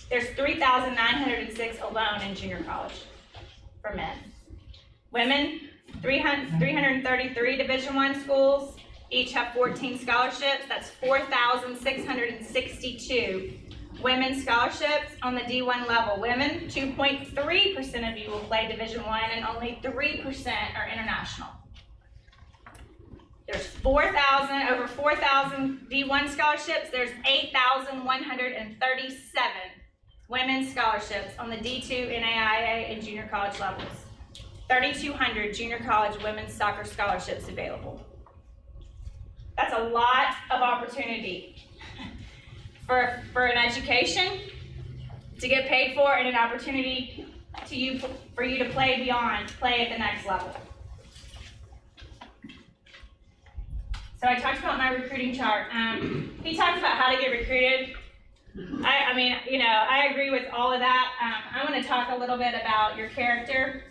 There's 3,906 alone in junior college for men. Women, 333 Division I schools, each have 14 scholarships. That's 4,662 women's scholarships on the D1 level. Women, 2.3% of you will play Division I, and only 3% are international. There's over 4,000 D1 scholarships. There's 8,137 women's scholarships on the D2, NAIA, and junior college levels. 3,200 junior college women's soccer scholarships available. That's a lot of opportunity for an education to get paid for, and an opportunity for you to play at the next level. So I talked about my recruiting chart. He talked about how to get recruited. I mean, you know, I agree with all of that. I want to talk a little bit about your character,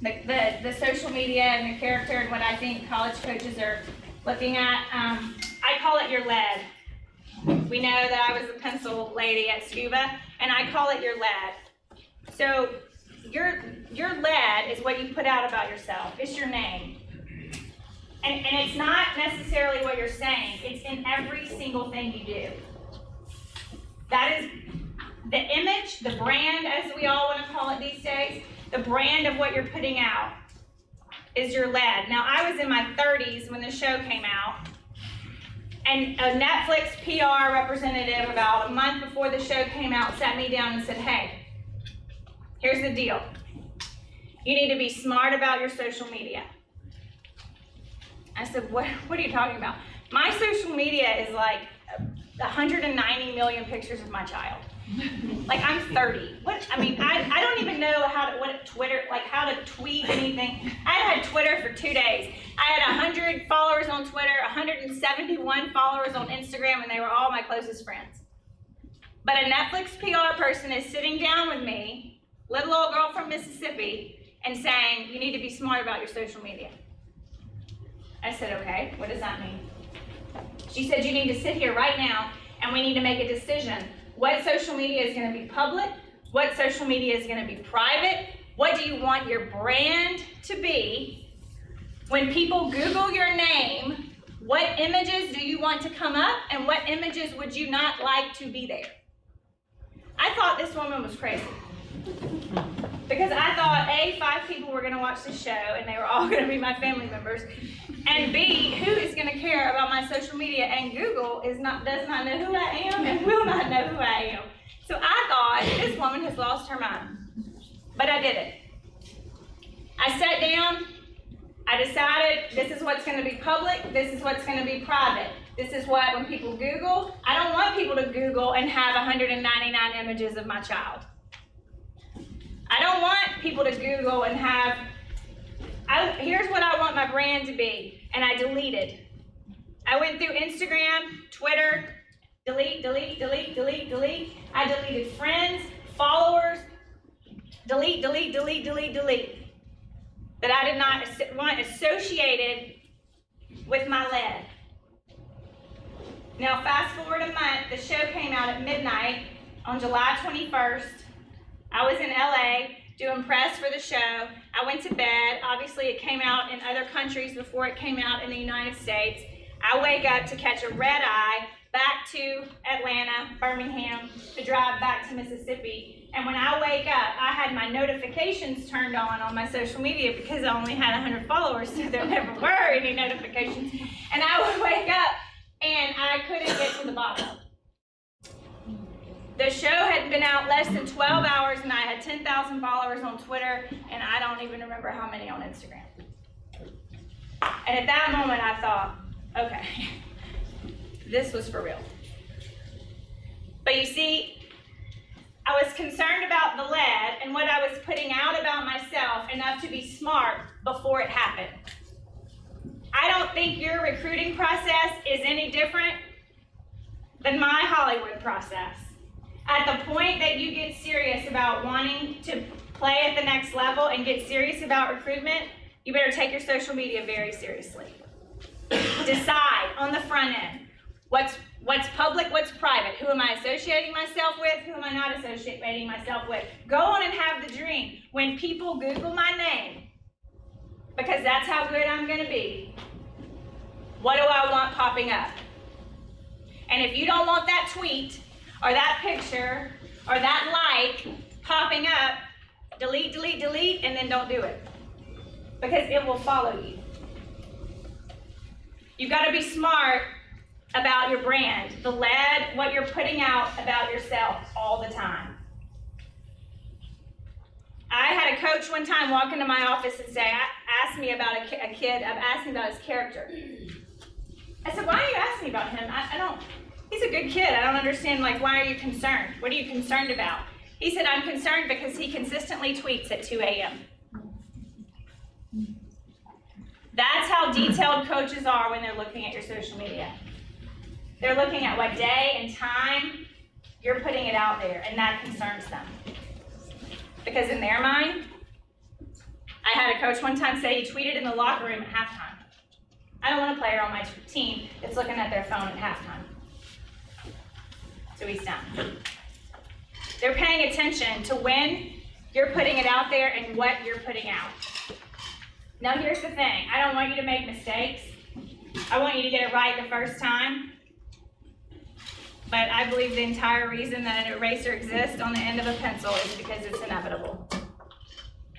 the social media and the character, and what I think college coaches are looking at. I call it your lead. We know that I was a pencil lady at Scuba, and I call it your lead. So your lead is what you put out about yourself. It's your name. And it's not necessarily what you're saying. It's in every single thing you do. That is the image, the brand, as we all want to call it these days, the brand of what you're putting out is your lead. Now, I was in my 30s when the show came out, and a Netflix PR representative about a month before the show came out sat me down and said, hey, here's the deal. You need to be smart about your social media. I said, what are you talking about? My social media is like 190 million pictures of my child. Like, I'm 30. I don't even know how to tweet anything. I had Twitter for 2 days. I had 100 followers on Twitter, 171 followers on Instagram, and they were all my closest friends. But a Netflix PR person is sitting down with me, little old girl from Mississippi, and saying, you need to be smart about your social media. I said, okay, what does that mean? She said, you need to sit here right now, and we need to make a decision. What social media is going to be public? What social media is going to be private? What do you want your brand to be? When people Google your name, what images do you want to come up, and what images would you not like to be there? I thought this woman was crazy. Because I thought, A, 5 people were going to watch this show, and they were all going to be my family members. And B, who is going to care about my social media? And Google does not know who I am and will not know who I am. So I thought, this woman has lost her mind. But I didn't. I sat down, I decided this is what's going to be public, this is what's going to be private. This is what, when people Google, I don't want people to Google and have 199 images of my child. I don't want people to Google and have, here's what I want my brand to be, and I deleted. I went through Instagram, Twitter, delete. I deleted friends, followers, delete. That I did not want associated with my lead. Now fast forward a month, the show came out at midnight on July 21st. I was in LA doing press for the show. I went to bed. Obviously, it came out in other countries before it came out in the United States. I wake up to catch a red eye back to Atlanta, Birmingham, to drive back to Mississippi. And when I wake up, I had my notifications turned on my social media because I only had 100 followers, so there never were any notifications. And I would wake up and I couldn't get to the bottom. The show had been out less than 12 hours and I had 10,000 followers on Twitter and I don't even remember how many on Instagram. And at that moment I thought, okay, this was for real. But you see, I was concerned about the lead and what I was putting out about myself enough to be smart before it happened. I don't think your recruiting process is any different than my Hollywood process. At the point that you get serious about wanting to play at the next level and get serious about recruitment, you better take your social media very seriously. Decide on the front end, what's public, what's private, who am I associating myself with, who am I not associating myself with. Go on and have the dream. When people Google my name, because that's how good I'm gonna be, what do I want popping up? And if you don't want that tweet, or that picture, or that like popping up, delete, delete, delete, and then don't do it. Because it will follow you. You've got to be smart about your brand, the lead, what you're putting out about yourself all the time. I had a coach one time walk into my office and say, ask me about a kid, asked me about his character. I said, why are you asking me about him? I don't. He's a good kid. I don't understand, like, why are you concerned? What are you concerned about? He said, I'm concerned because he consistently tweets at 2 a.m. That's how detailed coaches are when they're looking at your social media. They're looking at what day and time you're putting it out there, and that concerns them. Because in their mind, I had a coach one time say he tweeted in the locker room at halftime. I don't want a player on my team that's looking at their phone at halftime. So he's done. They're paying attention to when you're putting it out there and what you're putting out. Now here's the thing, I don't want you to make mistakes. I want you to get it right the first time. But I believe the entire reason that an eraser exists on the end of a pencil is because it's inevitable.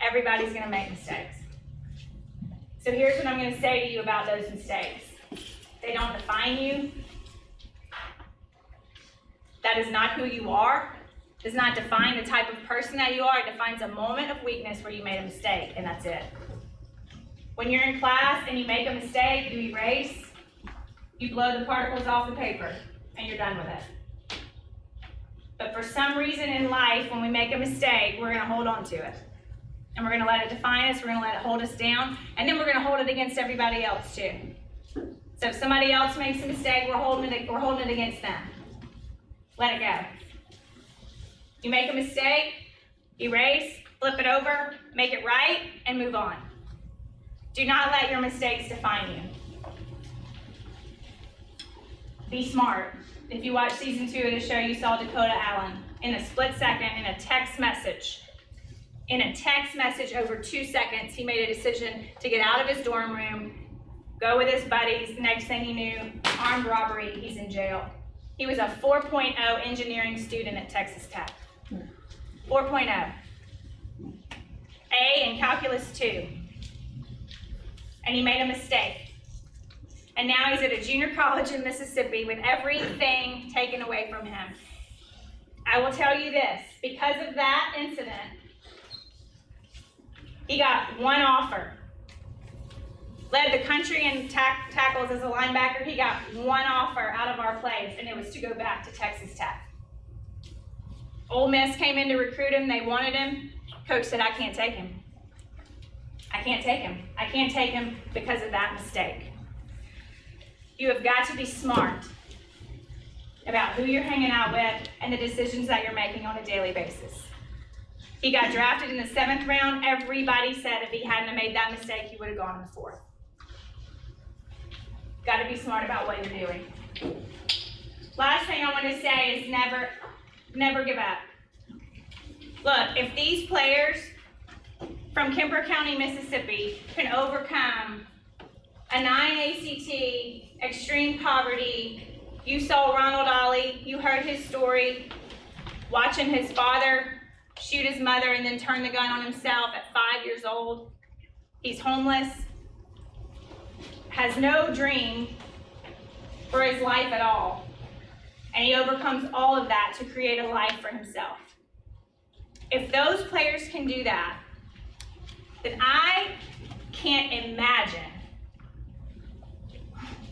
Everybody's gonna make mistakes. So here's what I'm gonna say to you about those mistakes. They don't define you. That is not who you are. Does not define the type of person that you are. It defines a moment of weakness where you made a mistake, and that's it. When you're in class and you make a mistake, you erase, you blow the particles off the paper, and you're done with it. But for some reason in life, when we make a mistake, we're gonna hold on to it. And we're gonna let it define us, we're gonna let it hold us down, and then we're gonna hold it against everybody else too. So if somebody else makes a mistake, we're holding it against them. Let it go. You make a mistake, erase, flip it over, make it right, and move on. Do not let your mistakes define you. Be smart. If you watched season 2 of the show, you saw Dakota Allen in a split second, in a text message. In a text message over 2 seconds, he made a decision to get out of his dorm room, go with his buddies. Next thing he knew, armed robbery, he's in jail. He was a 4.0 engineering student at Texas Tech. 4.0. A in Calculus 2. And he made a mistake. And now he's at a junior college in Mississippi with everything taken away from him. I will tell you this, because of that incident, he got one offer. Led the country in tackles as a linebacker. He got one offer out of our place, and it was to go back to Texas Tech. Ole Miss came in to recruit him. They wanted him. Coach said, I can't take him. I can't take him. I can't take him because of that mistake. You have got to be smart about who you're hanging out with and the decisions that you're making on a daily basis. He got drafted in the 7th round. Everybody said if he hadn't have made that mistake, he would have gone in the 4th. Got to be smart about what you're doing. Last thing I want to say is never give up. Look, if these players from Kemper County, Mississippi can overcome a 9 ACT, extreme poverty. You saw Ronald Ollie, you heard his story, watching his father shoot his mother and then turn the gun on himself at 5 years old. He's homeless, has no dream for his life at all. And he overcomes all of that to create a life for himself. If those players can do that, then I can't imagine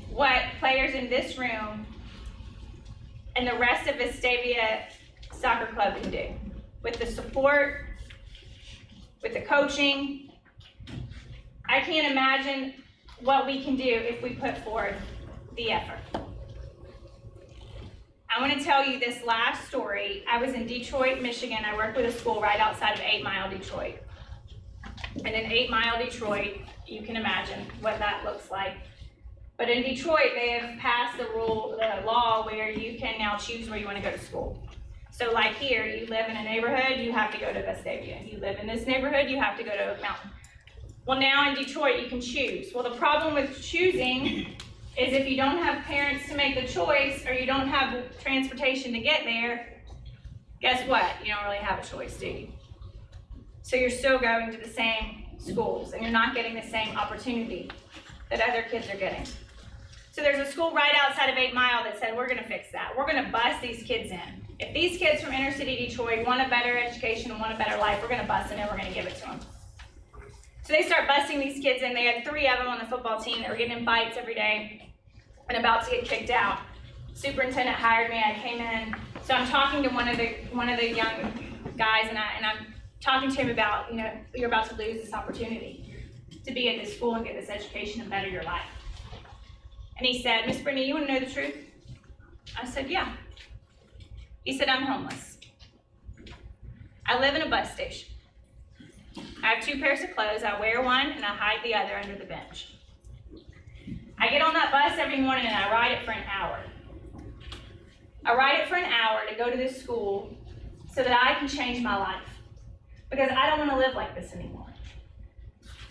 what players in this room and the rest of Vestavia Soccer Club can do. With the support, with the coaching, I can't imagine what we can do if we put forth the effort. I want to tell you this last story. I was in Detroit, Michigan. I worked with a school right outside of 8 Mile, Detroit. And in 8 Mile, Detroit, you can imagine what that looks like. But in Detroit, they have passed the law where you can now choose where you want to go to school. So like here, you live in a neighborhood, you have to go to Vestavia. You live in this neighborhood, you have to go to Mountain. Well, now in Detroit, you can choose. Well, the problem with choosing is if you don't have parents to make the choice or you don't have transportation to get there, guess what? You don't really have a choice, do you? So you're still going to the same schools and you're not getting the same opportunity that other kids are getting. So there's a school right outside of 8 Mile that said, we're gonna fix that. We're gonna bus these kids in. If these kids from inner city Detroit want a better education and want a better life, we're gonna bus them in, we're gonna give it to them. So they start busing these kids in. They had 3 of them on the football team that were getting in fights every day and about to get kicked out. Superintendent hired me, I came in. So I'm talking to one of the young guys and I'm talking to him about, you know, you're about to lose this opportunity to be at this school and get this education and better your life. And he said, Miss Brittany, you wanna know the truth? I said, yeah. He said, I'm homeless. I live in a bus station. I have 2 pairs of clothes. I wear one and I hide the other under the bench. I get on that bus every morning and I ride it for an hour. I ride it for an hour to go to this school so that I can change my life. Because I don't want to live like this anymore.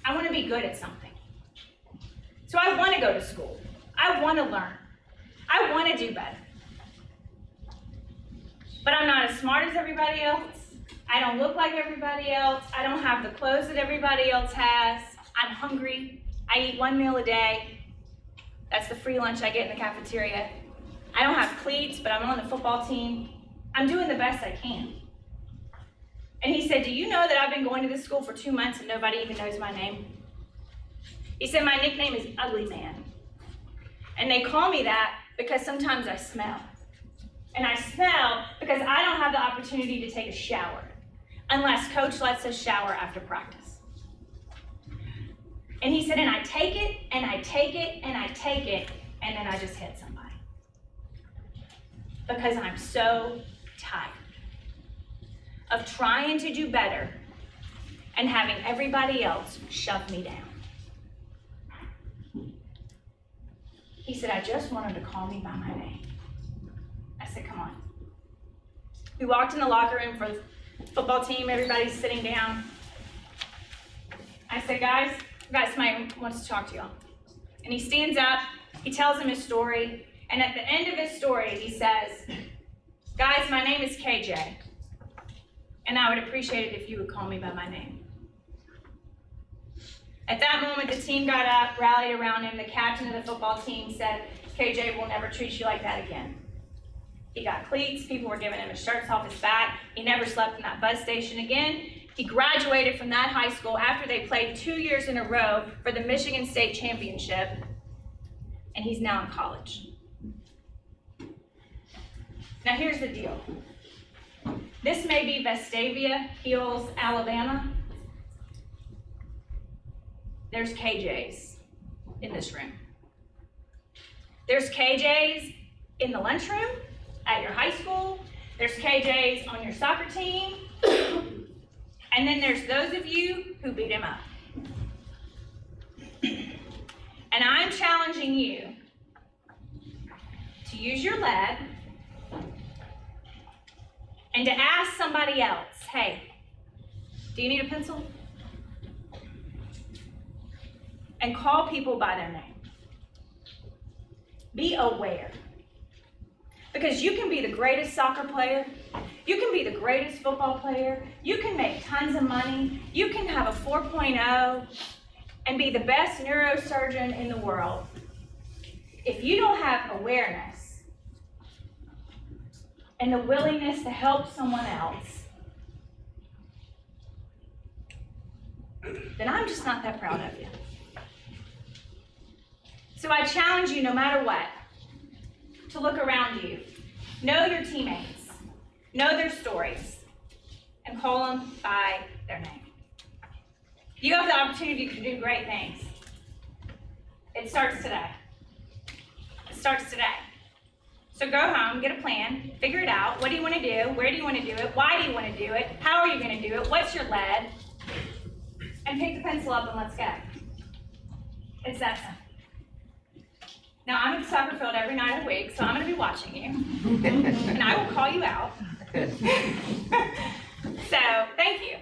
I want to be good at something. So I want to go to school. I want to learn. I want to do better. But I'm not as smart as everybody else. I don't look like everybody else. I don't have the clothes that everybody else has. I'm hungry. I eat 1 meal a day. That's the free lunch I get in the cafeteria. I don't have cleats, but I'm on the football team. I'm doing the best I can. And he said, do you know that I've been going to this school for 2 months and nobody even knows my name? He said, my nickname is Ugly Man. And they call me that because sometimes I smell. And I smell because I don't have the opportunity to take a shower unless coach lets us shower after practice. And he said, and I take it, and I take it, and I take it, and then I just hit somebody. Because I'm so tired of trying to do better and having everybody else shove me down. He said, I just want him to call me by my name. I said, come on. We walked in the locker room for the football team. Everybody's sitting down. I said, guys, I've got somebody who wants to talk to y'all. And he stands up. He tells him his story. And at the end of his story, he says, guys, my name is KJ. And I would appreciate it if you would call me by my name. At that moment, the team got up, rallied around him. The captain of the football team said, KJ will never treat you like that again. He got cleats. People were giving him his shirts off his back. He never slept in that bus station again. He graduated from that high school after they played 2 years in a row for the Michigan State Championship. And he's now in college. Now here's the deal. This may be Vestavia Hills, Alabama. There's KJs in this room. There's KJs in the lunchroom at your high school. There's KJs on your soccer team. And then there's those of you who beat him up. And I'm challenging you to use your lead and to ask somebody else, hey, do you need a pencil? And call people by their name. Be aware. Because you can be the greatest soccer player, you can be the greatest football player, you can make tons of money, you can have a 4.0 and be the best neurosurgeon in the world. If you don't have awareness and the willingness to help someone else, then I'm just not that proud of you. So I challenge you, no matter what, to look around you, know your teammates, know their stories, and call them by their name. You have the opportunity to do great things. It starts today. It starts today. So go home, get a plan, figure it out. What do you want to do? Where do you want to do it? Why do you want to do it? How are you going to do it? What's your lead? And pick the pencil up and let's go. It's that simple. Now, I'm at the soccer field every night of the week, so I'm going to be watching you. And I will call you out. So, thank you.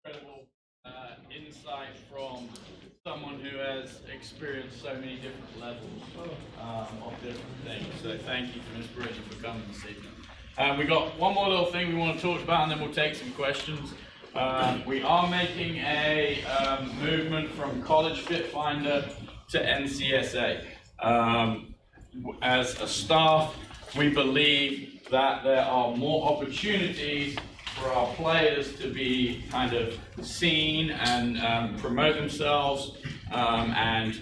Incredible insight from someone who has experienced so many different levels of different things. So thank you to Ms. Brittany for coming this evening. We got one more little thing we want to talk about and then we'll take some questions. We are making a movement from College Fit Finder to NCSA. As a staff, we believe that there are more opportunities for our players to be kind of seen and promote themselves, and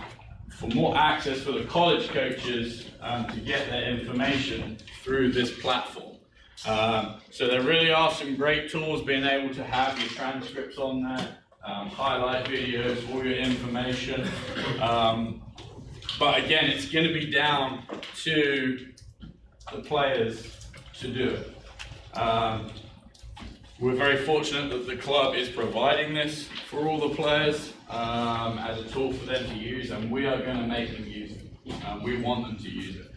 for more access for the college coaches to get their information through this platform. So there really are some great tools, being able to have your transcripts on there, highlight videos, all your information. But again, it's going to be down to the players to do it. We're very fortunate that the club is providing this for all the players as a tool for them to use, and we are going to make them use it. We want them to use it.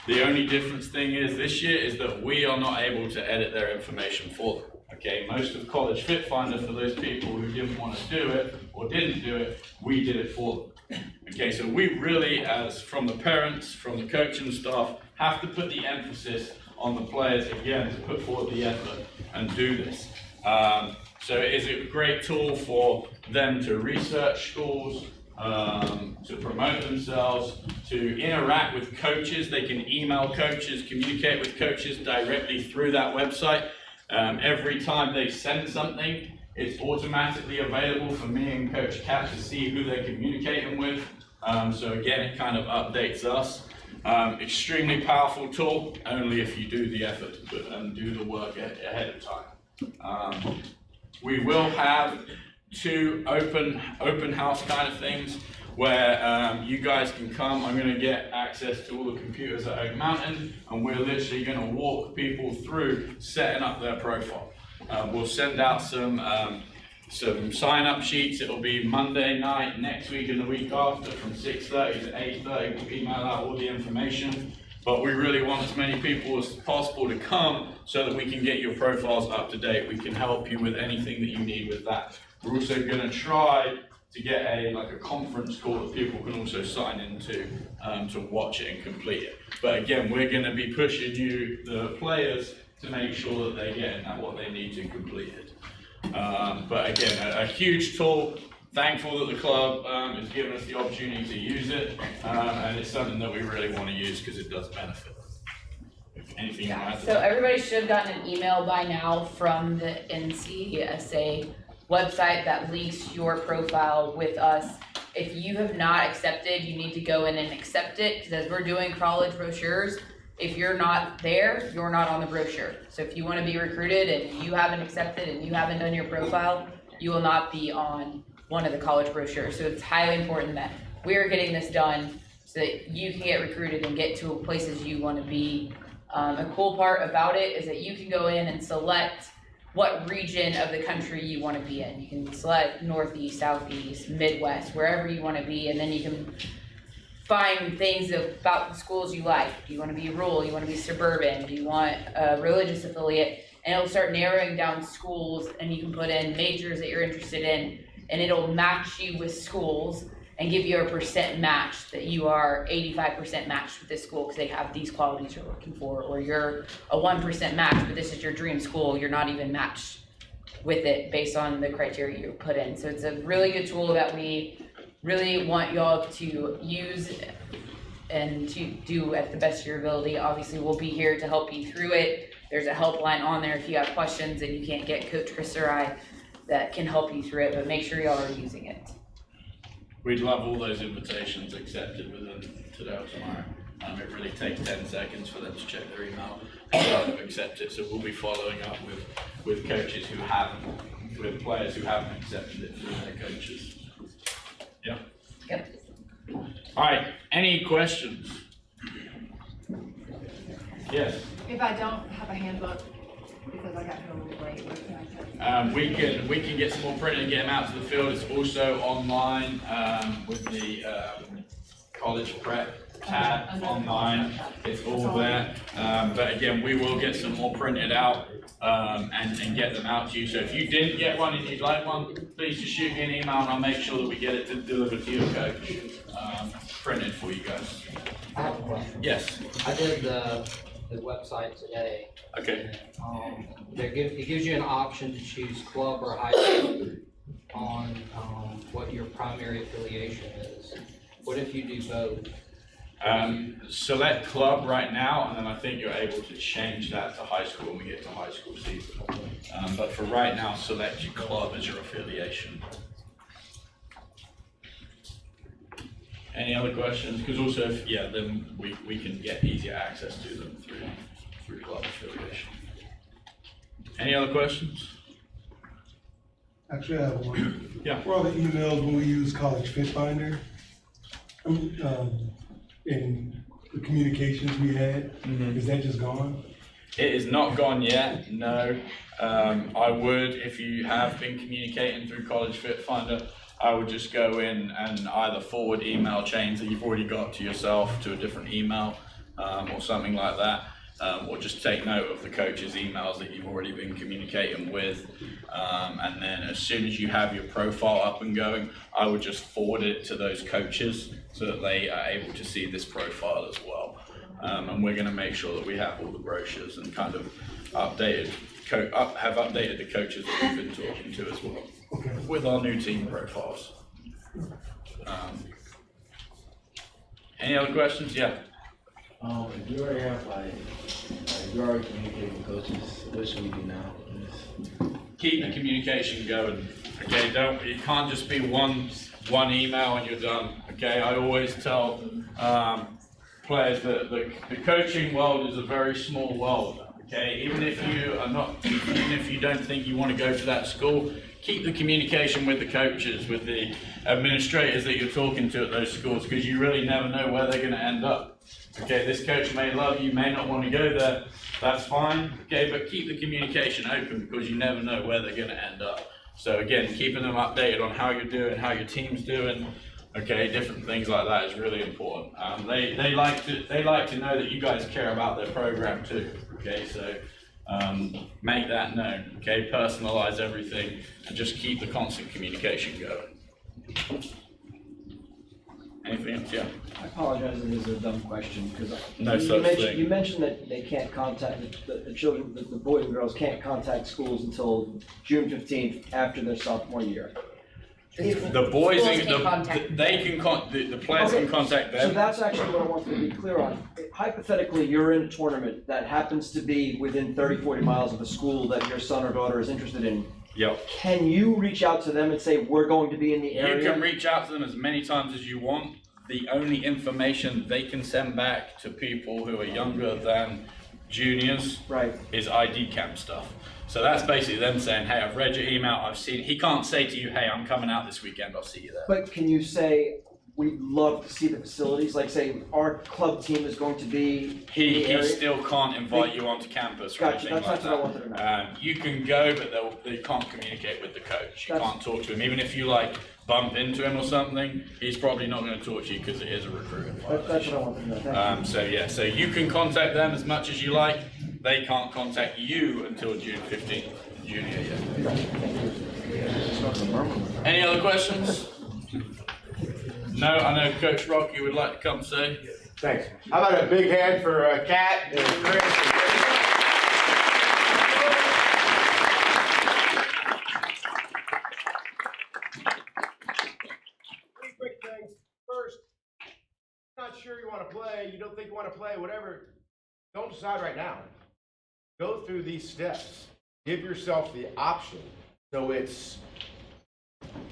The only difference thing is this year is that we are not able to edit their information for them. Okay, most of College Fit Finder, for those people who didn't want to do it or didn't do it, we did it for them. Okay, so we really, as from the parents, from the coaching staff, have to put the emphasis on the players again to put forward the effort and do this. So it is a great tool for them to research schools, to promote themselves, to interact with coaches. They can email coaches, communicate with coaches directly through that website. Every time they send something, it's automatically available for me and Coach Kat to see who they're communicating with. So again, it kind of updates us. Extremely powerful tool, only if you do the effort and do the work ahead of time. We will have 2 open house kind of things where you guys can come. I'm going to get access to all the computers at Oak Mountain, and we're literally going to walk people through setting up their profile. We'll send out some sign-up sheets. It'll be Monday night next week and the week after from 6:30 to 8:30. We'll email out all the information. But we really want as many people as possible to come so that we can get your profiles up to date. We can help you with anything that you need with that. We're also going to try to get a conference call that people can also sign into to watch it and complete it. But again, we're going to be pushing you, the players, to make sure that they get what they need to complete it. But again, a huge tool. Thankful that the club has given us the opportunity to use it, and it's something that we really want to use because it does benefit. Anything you want to add? So everybody should have gotten an email by now from the NCSA website that links your profile with us. If you have not accepted, you need to go in and accept it, because as we're doing college brochures, if you're not there, you're not on the brochure. So if you want to be recruited and you haven't accepted and you haven't done your profile, you will not be on one of the college brochures. So it's highly important that we're getting this done so that you can get recruited and get to places you want to be. A cool part about it is that you can go in and select what region of the country you want to be in. You can select Northeast, Southeast, Midwest, wherever you want to be, and then you can find things about the schools you like. Do you want to be rural? Do you want to be suburban? Do you want a religious affiliate? And it'll start narrowing down schools, and you can put in majors that you're interested in, and it'll match you with schools and give you a percent match that you are 85% matched with this school because they have these qualities you're looking for, or you're a 1% match, but this is your dream school. You're not even matched with it based on the criteria you put in. So it's a really good tool that we really want y'all to use and to do at the best of your ability. Obviously, we'll be here to help you through it. There's a helpline on there if you have questions and you can't get Coach Chris or I that can help you through it, but make sure y'all are using it. We'd love all those invitations accepted within today or tomorrow. It really takes 10 seconds for them to check their email and accept it. So we'll be following up with coaches who haven't, with players who haven't accepted it through their coaches. Yeah? Yep. All right, any questions? Yes? If I don't have a handbook, because I got here a little late, what can I tell you? We can get some more printed and get them out to the field. It's also online with the college prep tab online. It's all there. But again, we will get some more printed out and get them out to you. So if you didn't get one and you'd like one, please just shoot me an email and I'll make sure that we get it delivered to your coach, printed for you guys. I have a question. Yes. I did the website today. Okay. It gives you an option to choose club or high school on what your primary affiliation is. What if you do both? Select club right now, and then I think you're able to change that to high school when we get to high school season. But for right now, select your club as your affiliation. Any other questions? Because also, then we can get easier access to them through club affiliation. Any other questions? Actually, I have one. Yeah. For all the emails when we use College Fit Finder, in the communications we had, is that just gone? It is not gone yet, no. I would, if you have been communicating through College Fit Finder, I would just go in and either forward email chains that you've already got to yourself to a different email or something like that, or just take note of the coach's emails that you've already been communicating with. And then as soon as you have your profile up and going, I would just forward it to those coaches so that they are able to see this profile as well. And we're going to make sure that we have all the brochures and kind of have updated the coaches that we've been talking to as well. Okay. With our new team profiles. Any other questions? Yeah. If you already have if you already communicating with coaches, what should we do now? Keep the communication going. Okay, it can't just be one email and you're done. Okay, I always tell players that the coaching world is a very small world. Okay, even if you don't think you want to go to that school, keep the communication with the coaches, with the administrators that you're talking to at those schools, because you really never know where they're going to end up. Okay, this coach may love you, may not want to go there, that's fine. Okay, but keep the communication open because you never know where they're going to end up. So again, keeping them updated on how you're doing, how your team's doing, okay, different things like that is really important. They like to know that you guys care about their program too. Okay, so make that known. Okay, personalize everything and just keep the constant communication going. Anything else? Yeah. I apologize if this is a dumb question because You mentioned that they can't contact the children, the boys and girls can't contact schools until June 15th after their sophomore year. The boys, Schools can contact the players can contact them. So that's actually what I wanted to be clear on. Hypothetically, you're in a tournament that happens to be within 30, 40 miles of a school that your son or daughter is interested in. Yep. Can you reach out to them and say, we're going to be in the area? You can reach out to them as many times as you want. The only information they can send back to people who are younger than juniors is ID camp stuff. So that's basically them saying, hey, I've read your email, I've seen it. He can't say to you, hey, I'm coming out this weekend, I'll see you there. But can you say, we'd love to see the facilities, like say our club team is going to be in the area? He still can't invite you onto campus or anything like that's what I wanted to know. that. You can go, but they can't communicate with the coach. You can't talk to him. Even if you bump into him or something, he's probably not going to talk to you because it is a recruiting That's violation. what I want to know. Thank you. So yeah, so you can contact them as much as you like. They can't contact you until June 15th, junior year. Any other questions? No, I know Coach Rocky would like to come say. Thanks. How about a big hand for Kat and Chris? Three quick things. First, not sure you want to play, you don't think you want to play, whatever, don't decide right now. Go through these steps. Give yourself the option. So it's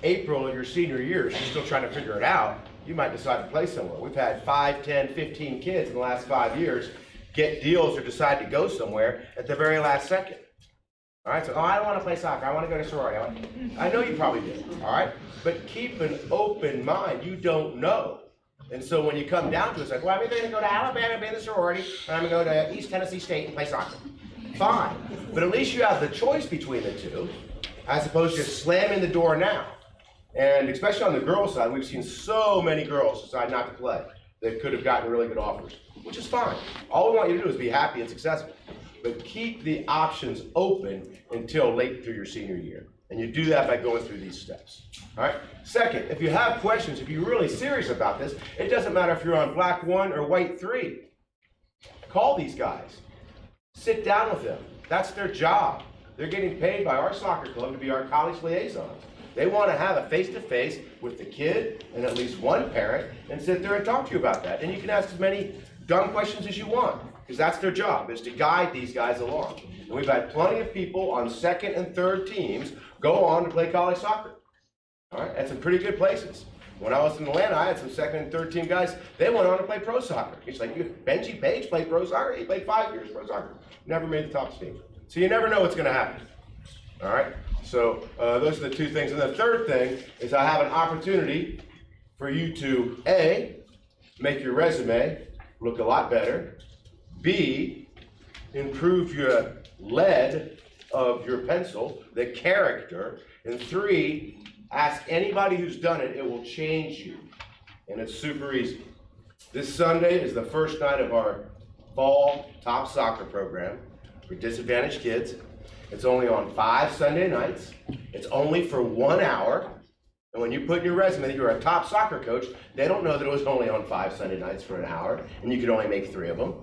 April of your senior year, so you're still trying to figure it out. You might decide to play somewhere. We've had 5, 10, 15 kids in the last 5 years get deals or decide to go somewhere at the very last second. All right, so I don't want to play soccer. I want to go to sorority. I know you probably did. All right, but keep an open mind. You don't know. And so when you come down to it, it's like, well, I'm either going to go to Alabama and be in the sorority, or I'm going to go to East Tennessee State and play soccer. Fine, but at least you have the choice between the two, as opposed to just slamming the door now. And especially on the girls' side, we've seen so many girls decide not to play that could have gotten really good offers, which is fine. All we want you to do is be happy and successful. But keep the options open until late through your senior year. And you do that by going through these steps. All right? Second, if you have questions, if you're really serious about this, it doesn't matter if you're on black 1 or white 3. Call these guys. Sit down with them. That's their job. They're getting paid by our soccer club to be our college liaisons. They want to have a face-to-face with the kid and at least one parent and sit there and talk to you about that. And you can ask as many dumb questions as you want, because that's their job, is to guide these guys along. And we've had plenty of people on 2nd and 3rd teams go on to play college soccer. All right, at some pretty good places. When I was in Atlanta, I had some 2nd and 3rd team guys, they went on to play pro soccer. It's like, Benji Page played pro soccer, he played 5 years pro soccer. Never made the top team. So you never know what's gonna happen. All right, so those are the two things. And the third thing is I have an opportunity for you to A, make your resume look a lot better, B, improve your lead of your pencil, the character, and 3, ask anybody who's done it, it will change you. And it's super easy. This Sunday is the first night of our fall top soccer program for disadvantaged kids. It's only on 5 Sunday nights. It's only for 1 hour. And when you put in your resume that you're a top soccer coach, they don't know that it was only on 5 Sunday nights for an hour, and you could only make 3 of them.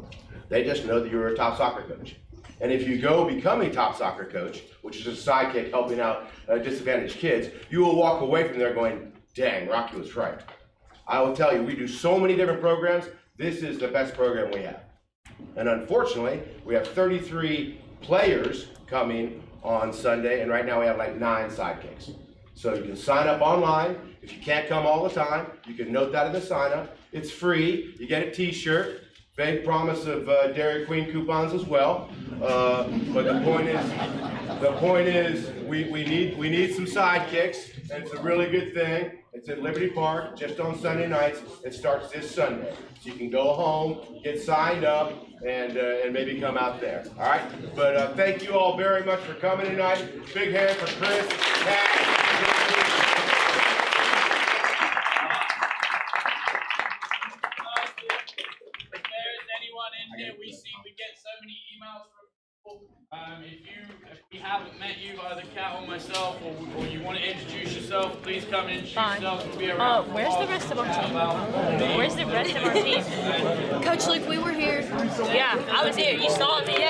They just know that you're a top soccer coach. And if you go become a top soccer coach, which is a sidekick helping out disadvantaged kids, you will walk away from there going, dang, Rocky was right. I will tell you, we do so many different programs. This is the best program we have. And unfortunately, we have 33 players coming on Sunday, and right now we have like 9 sidekicks. So you can sign up online. If you can't come all the time, you can note that in the sign up. It's free. You get a t-shirt. Vague promise of Dairy Queen coupons as well. But the point is, we need some sidekicks, and it's a really good thing. It's at Liberty Park, just on Sunday nights. It starts this Sunday. So you can go home, get signed up, and maybe come out there. All right? But thank you all very much for coming tonight. Big hand for Chris, Kat. We get so many emails from people. If we haven't met you, either Kat or myself, or you want to introduce yourself, please come and introduce yourself. We'll be around. Where's the rest of our team? Where's the rest of our team? Coach Luke, we were here. Yeah, I was here. You saw me.